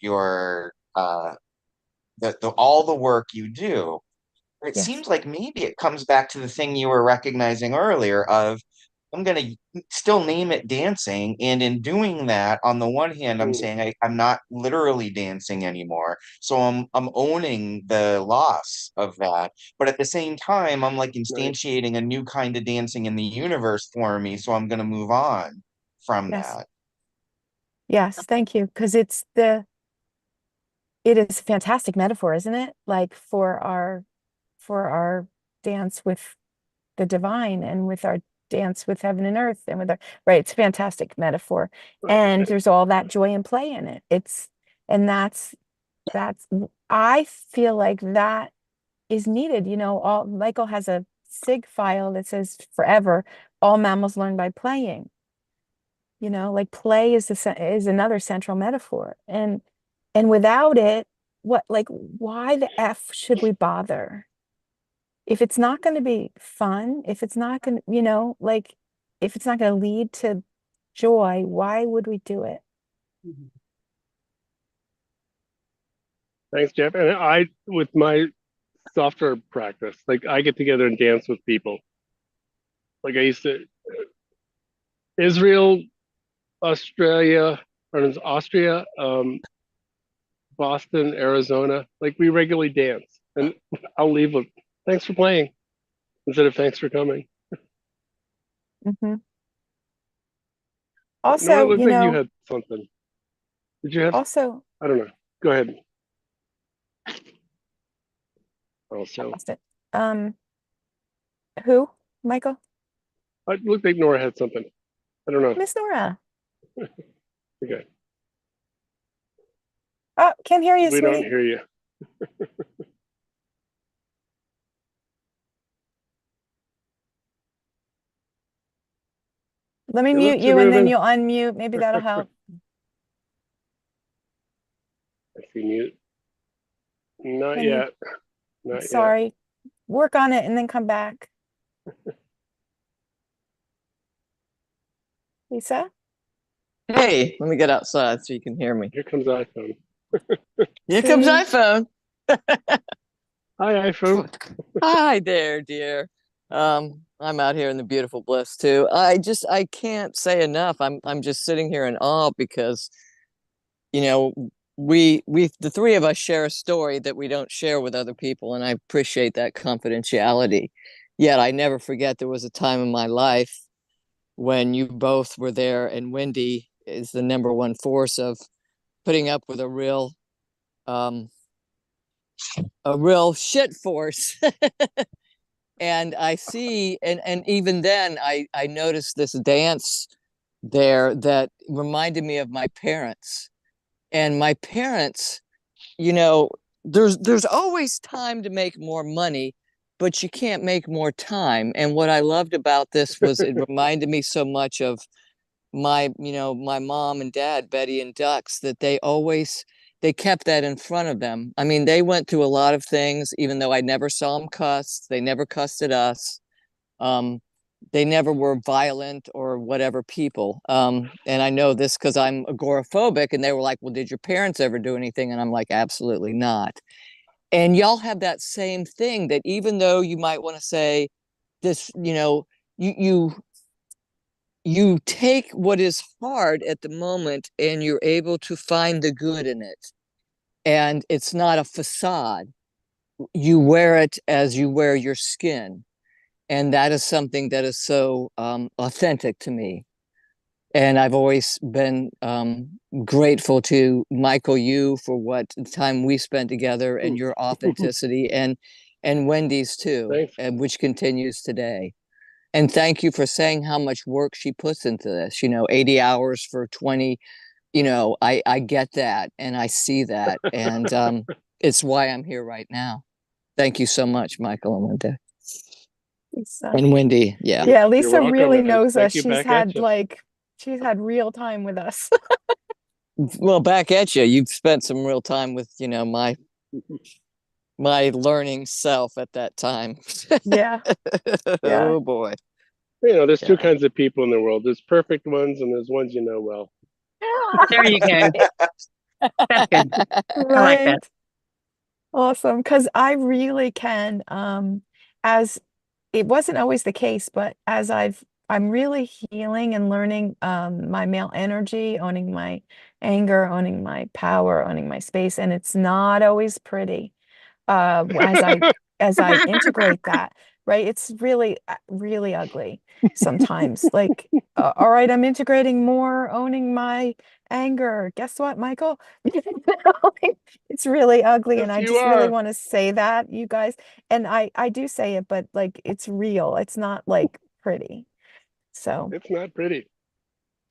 all the work you do. It Yes. seems like maybe it comes back to the thing you were recognizing earlier of I'm going to still name it dancing. And in doing that, on the one hand, I'm Mm, saying I'm not literally dancing anymore. So I'm owning the loss of that. But at the same time, I'm like nice. instantiating a new kind of dancing in the universe for me. So I'm going to move on from Yes. that. Yes. Thank you. Because it is a fantastic metaphor, isn't it? Like for our dance with the divine and with our dance with heaven and earth and with our right. It's a fantastic metaphor. And there's all that joy and play in it. And that's I feel like that is needed. All Michael has a SIG file that says forever, all mammals learn by playing. Like play is another central metaphor. And without it, why the F should we bother? If it's not going to be fun, if it's not going to, if it's not going to lead to joy, why would we do it? Thanks, Jeff. And with my software practice, like I get together and dance with people. Like I used to, Israel, Australia, or it was Austria, Boston, Arizona. Like we regularly dance, and I'll leave with "Thanks for playing" instead of "Thanks for coming." Mhm. Nora, it Also, looked like you had something. Did you have? also, I don't know. Go ahead. I Also, lost it. Who? Michael? it looked like Nora had something. I don't know. Miss Nora. Okay, Oh, can't hear you, we don't sweetie. hear you. Let me You mute look too you and then moving. you'll unmute. Maybe that'll help. I see mute. Not Can you? yet. Not yet. Sorry. Work on it and then come back. Lisa? Hey, let me get outside so you can hear me. Here comes iPhone. Here comes Sweetie. iPhone. Hi, iPhone. Hi there, dear. I'm out here in the beautiful Bliss too. I can't say enough. I'm just sitting here in awe because, you know, we the three of us share a story that we don't share with other people, and I appreciate that confidentiality. Yet I never forget there was a time in my life when you both were there, and Wendy is the number one force of putting up with um a real shit force. And I see, and even then I noticed this dance there that reminded me of my parents. And my parents, you know, there's always time to make more money, but you can't make more time. And what I loved about this was it reminded me so much of my mom and dad, Betty and Dux, that they kept that in front of them. I mean, they went through a lot of things, even though I never saw them cuss. They never cussed at us. Um, they never were violent or whatever people. And I know this because I'm agoraphobic, and they were like, "Well, did your parents ever do anything?" And I'm like, "Absolutely not." And y'all have that same thing that even though you might want to say this, you take what is hard at the moment and you're able to find the good in it. And it's not a facade. You wear it as you wear your skin. And that is something that is so authentic to me. And I've always been grateful to Michael, you, for what time we spent together and your authenticity, and Wendy's too, Thanks. and which continues today. And thank you for saying how much work she puts into this. 80 hours for 20. I get that, and I see that, and it's why I'm here right now. Thank you so much, Michael and Linda. Lisa. And Wendy. Yeah. Yeah, You're Lisa welcome, really and knows thank us. you back at She's had real time with us. Well, back at you. You've spent some real time with, my learning self at that time. Yeah. Yeah. Oh boy. There's two Yeah. kinds of people in the world. There's perfect ones, and there's ones you know well. There you go. That's good. I like that. Right. Awesome. Because I really can, as it wasn't always the case, but as I'm really healing and learning my male energy, owning my anger, owning my power, owning my space, and it's not always pretty. As I integrate that, right? It's really, really ugly sometimes. Like, all right, I'm integrating more, owning my anger. Guess what, Michael? Like, it's really ugly, and Yes, I you just really are. want to say that, you guys. And I do say it, but like it's real. It's not like pretty. So It's not pretty.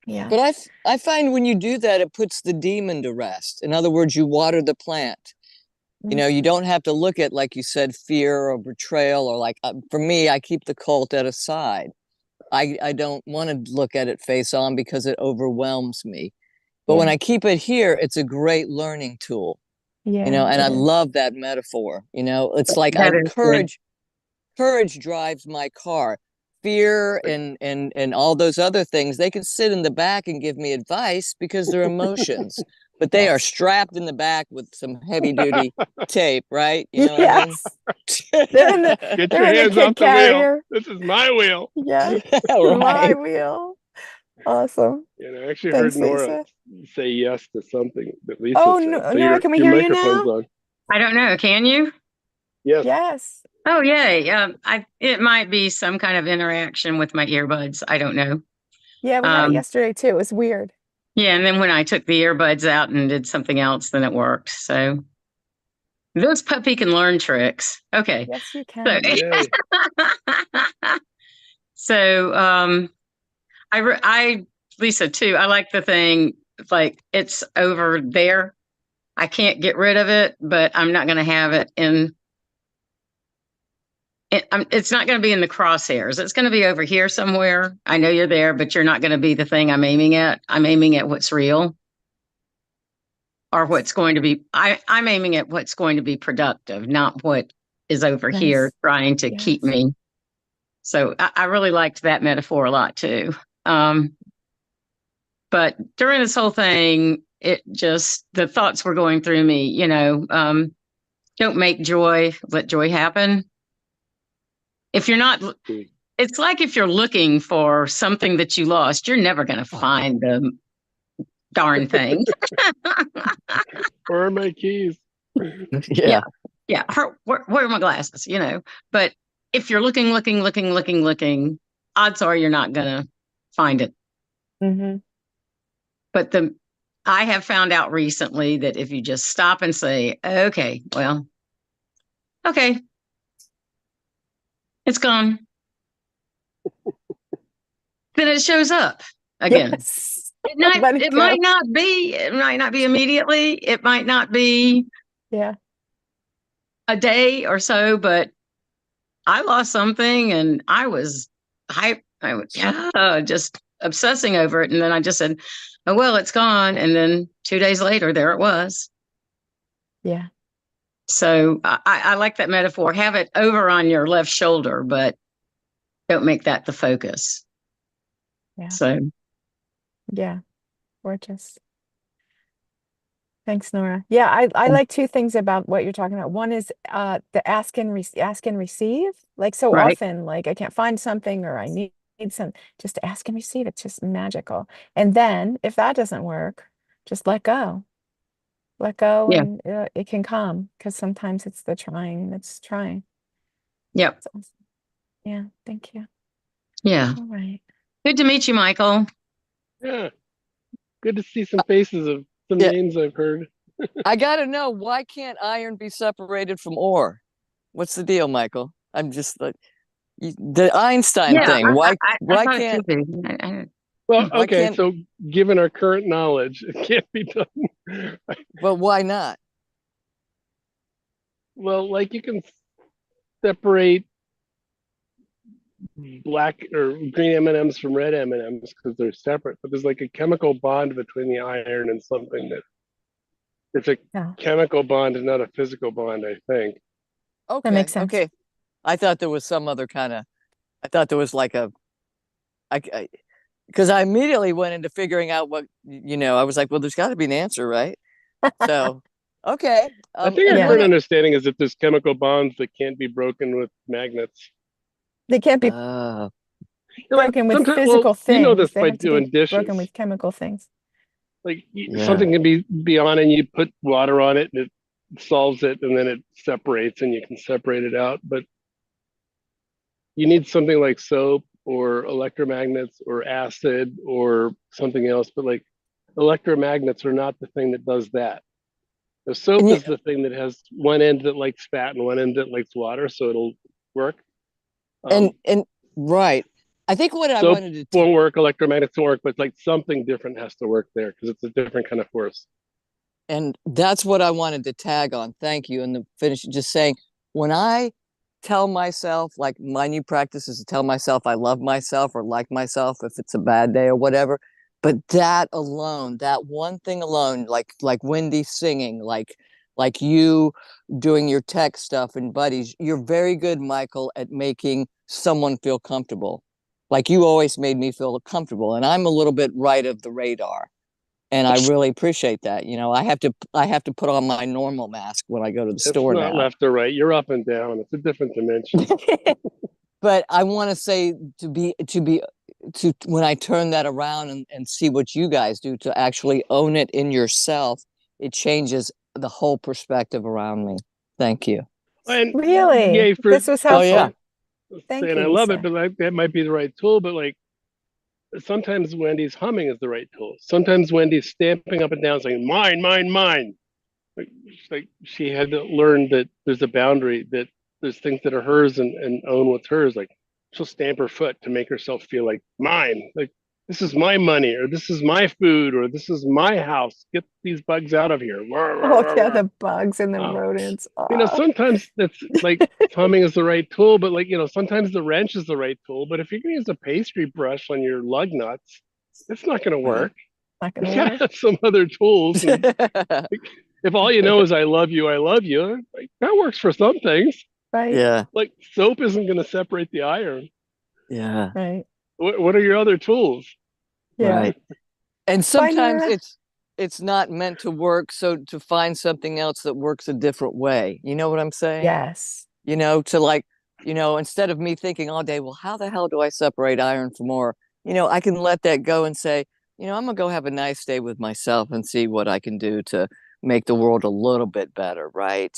yeah. But I find when you do that, it puts the demon to rest. In other words, you water the plant. You don't have to look at, like you said, fear or betrayal, or like, for me, I keep the cult at a side. I don't want to look at it face on because it overwhelms me. But when Yeah. I keep it here, it's a great learning tool, Yeah. and I It is. love that metaphor. It's like That is good. courage drives my car. Fear and all those other things, they can sit in the back and give me advice because they're emotions, but they are Yes. strapped in the back with some heavy duty tape, right? You know what I mean? Yes. They're in the Get they're your in the hands off kid the wheel. carrier. This is my wheel. Yeah. My Right. wheel. Awesome. I actually heard Thanks, Nora Lisa. say yes to something that Lisa Oh, said. no, So Nora, can we your hear you microphone's now? on. I don't know. Can you? Yes. Yes. Oh, yay. It might be some kind of interaction with my earbuds. I don't know. Yeah, we had it yesterday too. It was weird. Yeah, and then when I took the earbuds out and did something else, then it worked. So this puppy can learn tricks. Okay. Yes, you So, can. Yay. so Lisa too. I like the thing like it's over there. I can't get rid of it, but I'm not going to have it in. It's not going to be in the crosshairs. It's going to be over here somewhere. I know you're there, but you're not going to be the thing I'm aiming at. I'm aiming at what's real or what's going to be. I'm aiming at what's going to be productive, not what is over here Nice. trying to keep Yes. me. So I really liked that metaphor a lot too. But during this whole thing, the thoughts were going through me, don't make joy, let joy happen. If you're not, it's like if you're looking for something that you lost, you're never going to find the darn thing. Where are my keys? Yeah. Yeah. Where are my glasses? But if you're looking, odds are you're not going to find it. Mm-hmm. But I have found out recently that if you just stop and say, okay, well, okay, it's gone, then it shows up again. Yes. It Let it go. might not be immediately. It might not be Yeah. a day or so, but I lost something and I was just obsessing over it. And then I just said, oh, well, it's gone. And then 2 days later, there it was. Yeah. So I like that metaphor. Have it over on your left shoulder, but don't make that the focus. Yeah. So Yeah. Gorgeous. Thanks, Nora. Yeah, I like two things about what you're talking about. One is the ask and receive. Like so right. often, like I can't find something or I need some, just ask and receive. It's just magical. And then if that doesn't work, just let go. Let go Yeah. and it can come because sometimes it's the trying that's trying. Yep. So, Yeah, thank you. Yeah. All right. Good to meet you, Michael. Yeah. Good to see some faces of some Yeah. names I've heard. I gotta know, why can't iron be separated from ore? What's the deal, Michael? I'm just like the Einstein Yeah, thing. Why I why thought it can't could be. Well, why okay, can't so given our current knowledge, it can't be done. but why not? Well, like you can separate black or green M&Ms from red M&Ms because they're separate, but there's like a chemical bond between the iron and something that it's a Yeah, chemical bond and not a physical bond, I think. that makes Okay, sense. okay. I thought there was some other kind of I thought there was like a I because I immediately went into figuring out what I was like, well, there's got to be an answer, right? So, okay. I think our And Yeah. current when understanding is that there's chemical bonds that can't be broken with magnets. They can't be Like broken with sometimes, well, physical you know things. this They by have to be doing dishes. broken with chemical things. Like yeah. something can be on and you put water on it and it solves it and then it separates and you can separate it out. But you need something like soap or electromagnets or acid or something else. But like electromagnets are not the thing that does that. The And soap you, is the thing that has one end that likes fat and one end that likes water, so it'll work. and right. I think what I Soap wanted to won't work, electromagnets won't work, but it's like something different has to work there because it's a different kind of force. and that's what I wanted to tag on. Thank you. And the finish just saying, when I tell myself, like my new practice is to tell myself I love myself or like myself if it's a bad day or whatever. But that alone, that one thing alone, like Wendy singing, like you doing your tech stuff and buddies, you're very good, Michael, at making someone feel comfortable. Like you always made me feel comfortable. And I'm a little bit right of the radar, and I really appreciate that. I have to put on my normal mask when I go to the It's store not now. left or right. You're up and down. It's a different dimension. But I want to say to when I turn that around and see what you guys do to actually own it in yourself, it changes the whole perspective around me. Thank you. And Really? yay for This was Oh yeah. helpful. Thank saying you, I love it, Lisa. but like, that might be the right tool. But like sometimes Wendy's humming is the right tool. Sometimes Wendy's stamping up and down saying mine, mine, mine. Like she had to learn that there's a boundary, that there's things that are hers and own what's hers. Like she'll stamp her foot to make herself feel like mine. Like this is my money, or this is my food, or this is my house. Get these bugs out of here. Oh, yeah, the bugs and the Um, rodents. Oh, sometimes that's like humming is the right tool, but like, sometimes the wrench is the right tool. But if you're gonna use a pastry brush on your lug nuts, it's not gonna work. not You gonna gotta work. have some other tools. And if all you know is I love you, like that works for some things. Right, Yeah. Like soap isn't gonna separate the iron. Yeah. right. What are your other tools? Yeah. Right. And Find sometimes your it's not meant to work, so to find something else that works a different way. You know what I'm saying? yes. To like, instead of me thinking all day, well, how the hell do I separate iron from ore? I can let that go and say, I'm gonna go have a nice day with myself and see what I can do to make the world a little bit better, right?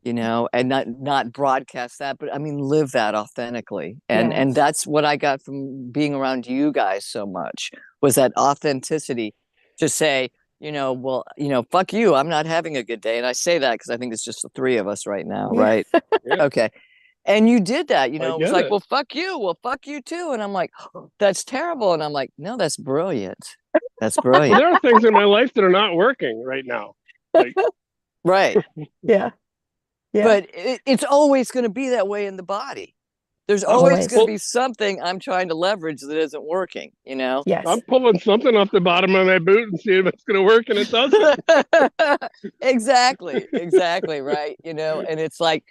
And not broadcast that, but I mean live that authentically. And Yes. that's what I got from being around you guys so much, was that authenticity to say, well, fuck you, I'm not having a good day. And I say that because I think it's just the three of us right now, Yeah. right? Yeah, Okay. And you did that, I it was get like, it. well, fuck you too. And I'm like, oh, that's terrible. And I'm like, no, that's brilliant. That's Well, brilliant. there are things in my life that are not working right now. Like Right. Yeah. Yeah. But it's always going to be that way in the body. There's always going to Always. be something I'm trying to leverage that isn't working. Yes. I'm pulling something off the bottom of my boot and seeing if it's gonna work, and it doesn't. Exactly, right. And it's like,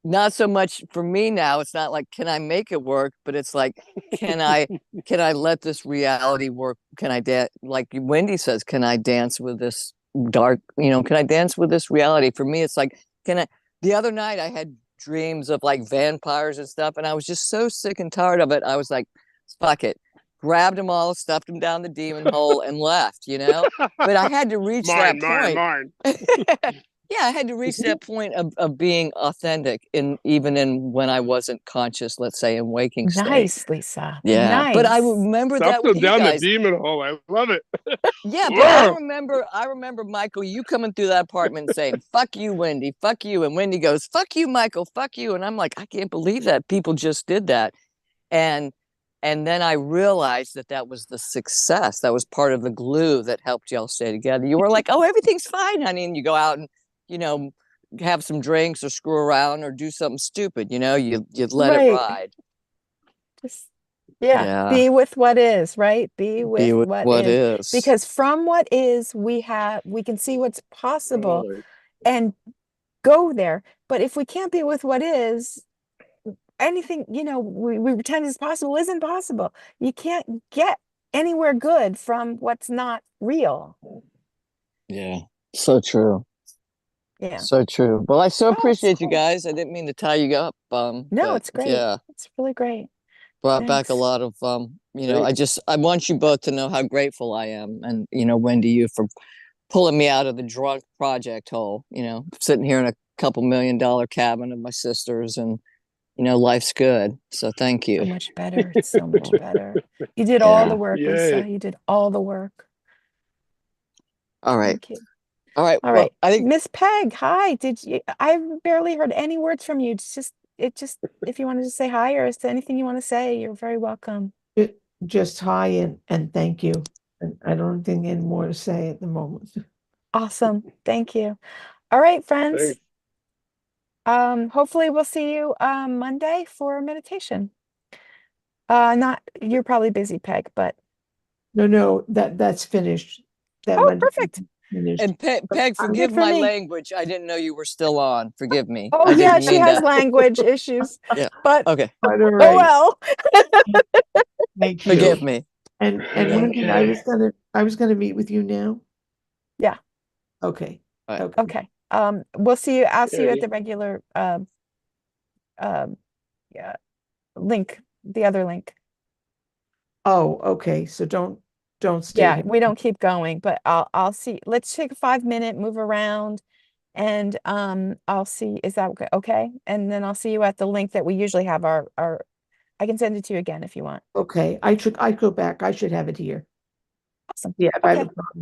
not so much for me now, it's not like can I make it work, but it's like, can I let this reality work? Can I dance, like Wendy says, can I dance with this can I dance with this reality? For me, it's like, can I the other night I had dreams of like vampires and stuff, and I was just so sick and tired of it. I was like, fuck it, grabbed them all, stuffed them down the demon hole and left. But I had to reach that Mine, mine, point. mine. Yeah, I had to reach Mhm. that point of being authentic even in when I wasn't conscious, let's say in waking state. Nice, Lisa. Yeah. But I Nice. remember Stuff that with them you down the guys. demon hole. I love it. Yeah, but I remember Michael, you coming through that apartment and saying, fuck you, Wendy, fuck you. And Wendy goes, fuck you, Michael, fuck you. And I'm like, I can't believe that people just did that. And then I realized that that was the success. That was part of the glue that helped y'all stay together. You were like, oh, everything's fine, honey. And you go out and, you know, have some drinks or screw around or do something stupid, you know, you let it Right. ride. Just, yeah, Yeah. be with what is, right? Be with what is. is. Because from what is, we can see what's possible and go there. But if we can't be with what is, anything, you know, we pretend is possible isn't possible. You can't get anywhere good from what's not real. Yeah. So true. Yeah. So true. Well, I so Oh, it's appreciate you cool. guys. I didn't mean to tie you up. No, But it's great. yeah, It's really great. brought back a Thanks. lot of you know, I want you both to know how grateful I am. And, you know, Wendy, you for pulling me out of the drunk project hole, you know, sitting here in a couple $1 million cabin of my sisters and, you know, life's good. So thank So you. much better. It's so much better. You did all the Yeah. work, Yay. Lisa. You did all the work. All right. Thank you. All right. All Well, right. I think Miss Peg, hi. I've barely heard any words from you. If you wanted to say hi or is there anything you want to say, you're very welcome. Just hi and thank you. And I don't think any more to say at the moment. Awesome. Thank you. All right, friends. Thanks. Hopefully we'll see you Monday for meditation. Not you're probably busy, Peg, but No, that's finished. That oh, Monday perfect. finished. and Peg, I'm forgive Good for my me. language. I didn't know you were still on. Forgive me. Oh I yeah, didn't she mean has that. language issues, Yeah. but Okay. quite all oh right. well. Thank you. Forgive me. And Wendy, I was gonna meet with you now. Yeah. Okay. All right. Okay. Okay. We'll see you. I'll see you at Yay. the regular yeah, link, the other link. Oh, okay. So don't stay Yeah, here. we don't keep going, but I'll see. Let's take a 5 minute move around and I'll see. Is that okay? Okay. And then I'll see you at the link that we usually have our I can send it to you again if you want. Okay. I go back. I should have it here. Awesome. Yeah, if I have Okay. a problem.